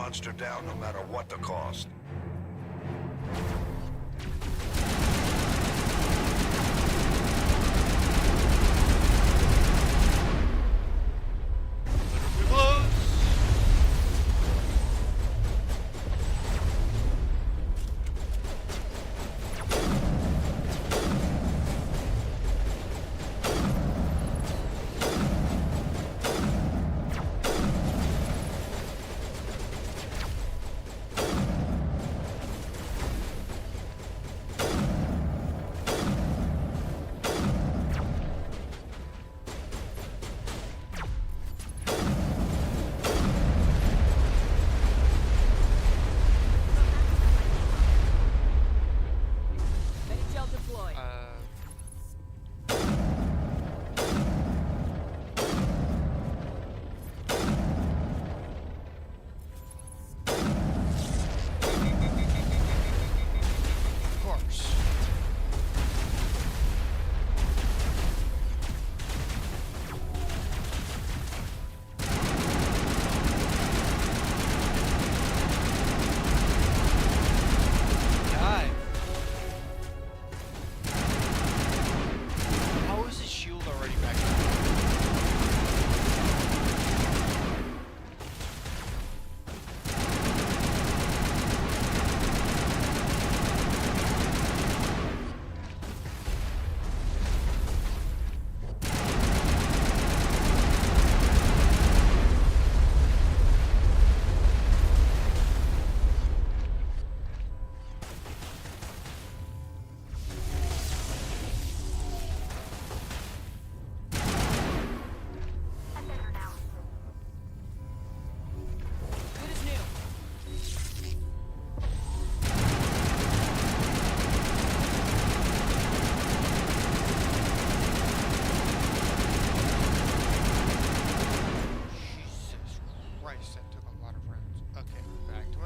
monster down no matter what the cost.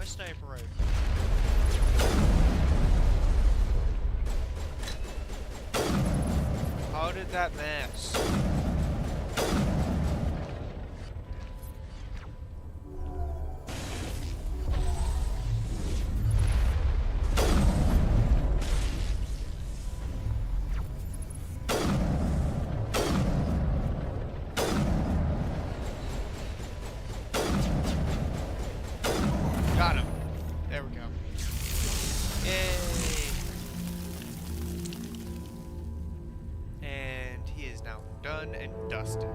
Sniper rifle. How did that miss? Got him. There we go. Yay! And he is now done and dusted.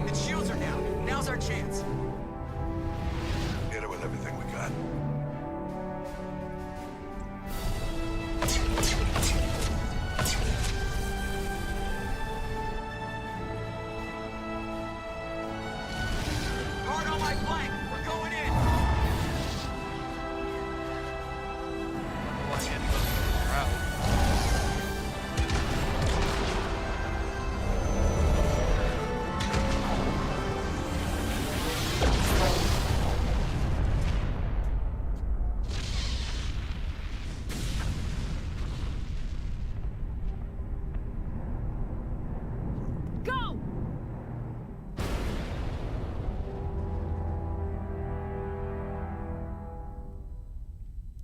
Its shields are down. Now's our chance. Hit it with everything we got. Hard on my flank. We're going in. Why can't he go the route? Go!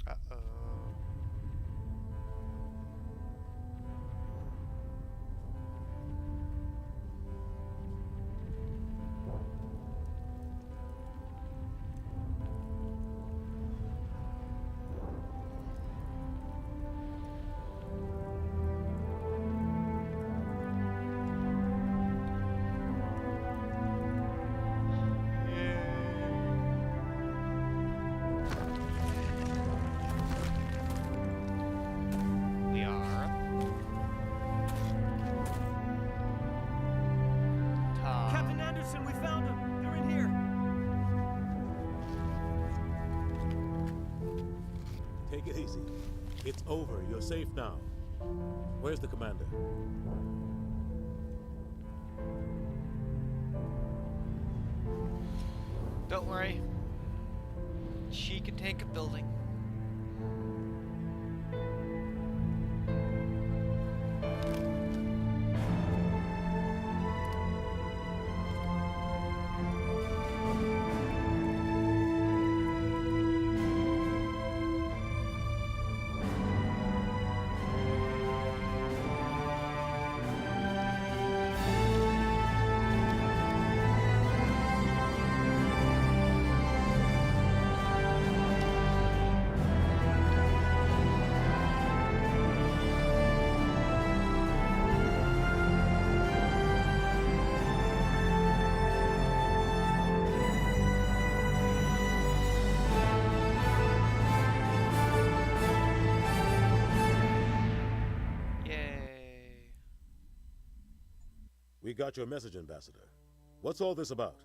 Uh-oh. We are. Captain Anderson, we found them. They're in here. Take it easy. It's over. You're safe now. Where's the commander? Don't worry. She can take a building. We got your message, Ambassador. What's all this about?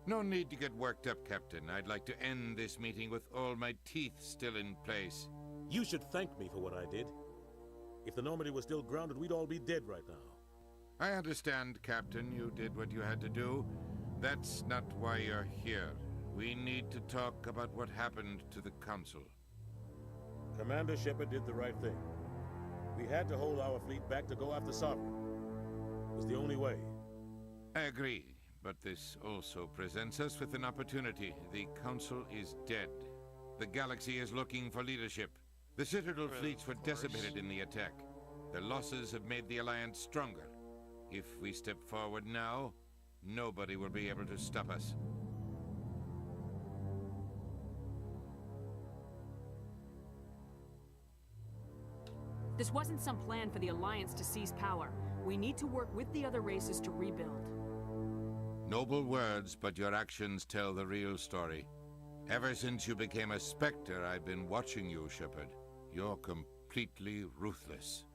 No need to get worked up, Captain. I'd like to end this meeting with all my teeth still in place. You should thank me for what I did. If the Normandy was still grounded, we'd all be dead right now. I understand, Captain. You did what you had to do. That's not why you're here. We need to talk about what happened to the Council. Commander Shepard did the right thing. We had to hold our fleet back to go after Sovereign. It was the only way. I agree, but this also presents us with an opportunity. The Council is dead. The galaxy is looking for leadership. The Citadel fleets were decimated in the attack. Their losses have made the Alliance stronger. If we step forward now, nobody will be able to stop us. This wasn't some plan for the Alliance to seize power. We need to work with the other races to rebuild. Noble words, but your actions tell the real story. Ever since you became a Spectre, I've been watching you, Shepard. You're completely ruthless.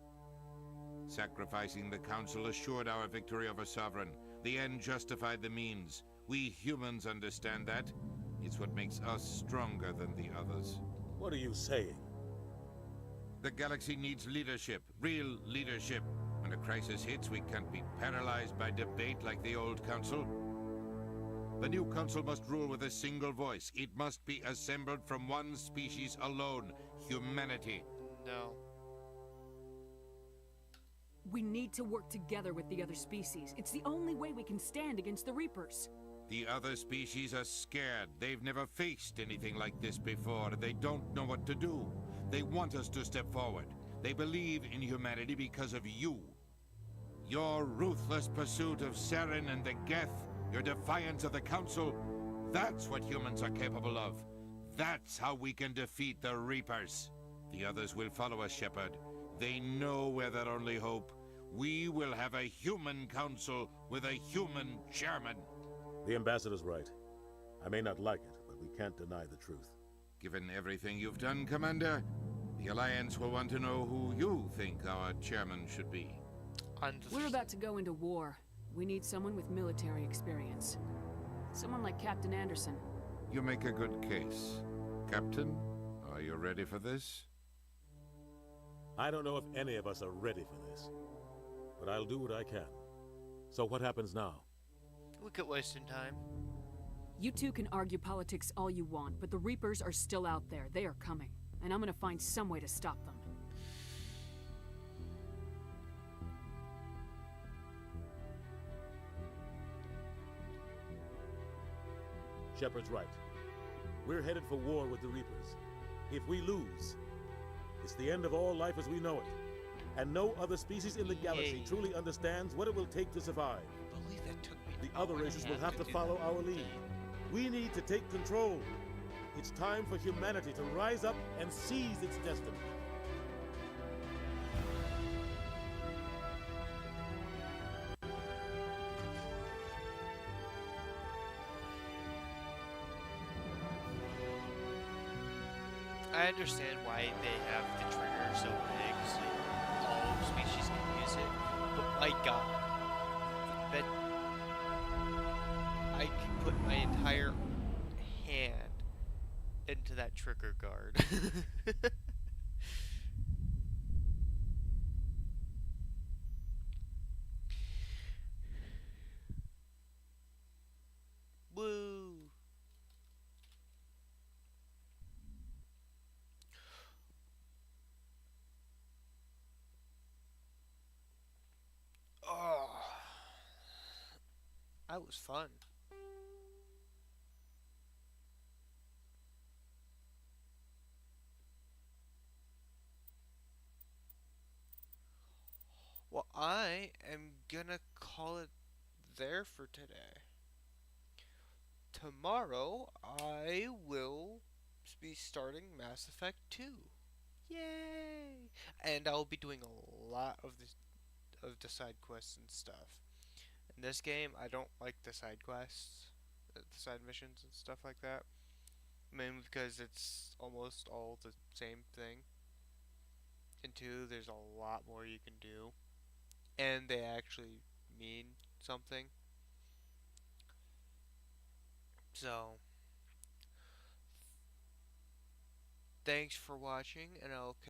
Sacrificing the Council assured our victory over Sovereign. The end justified the means. We humans understand that. It's what makes us stronger than the others. What are you saying? The galaxy needs leadership, real leadership. When a crisis hits, we can't be paralyzed by debate like the old Council. The new Council must rule with a single voice. It must be assembled from one species alone, humanity. No. We need to work together with the other species. It's the only way we can stand against the Reapers. The other species are scared. They've never faced anything like this before. They don't know what to do. They want us to step forward. They believe in humanity because of you. Your ruthless pursuit of Saren and the Geth, your defiance of the Council, that's what humans are capable of. That's how we can defeat the Reapers. The others will follow us, Shepard. They know we're their only hope. We will have a human council with a human chairman. The Ambassador's right. I may not like it, but we can't deny the truth. Given everything you've done, Commander, the Alliance will want to know who you think our chairman should be. We're about to go into war. We need someone with military experience. Someone like Captain Anderson. You make a good case. Captain, are you ready for this? I don't know if any of us are ready for this, but I'll do what I can. So what happens now? We quit wasting time. You two can argue politics all you want, but the Reapers are still out there. They are coming, and I'm gonna find some way to stop them. Shepard's right. We're headed for war with the Reapers. If we lose, it's the end of all life as we know it. And no other species in the galaxy truly understands what it will take to survive. I believe that took me The other races will have to follow our lead. We need to take control. It's time for humanity to rise up and seize its destiny. I understand why they have the trigger so big, so all species can use it. But my God, that I can put my entire hand into that trigger guard. Woo! that was fun. Well, I am gonna call it there for today. Tomorrow, I will be starting Mass Effect 2. Yay! And I'll be doing a lot of the side quests and stuff. In this game, I don't like the side quests, the side missions and stuff like that. Mainly because it's almost all the same thing. In 2, there's a lot more you can do. And they actually mean something. So, thanks for watching, and I'll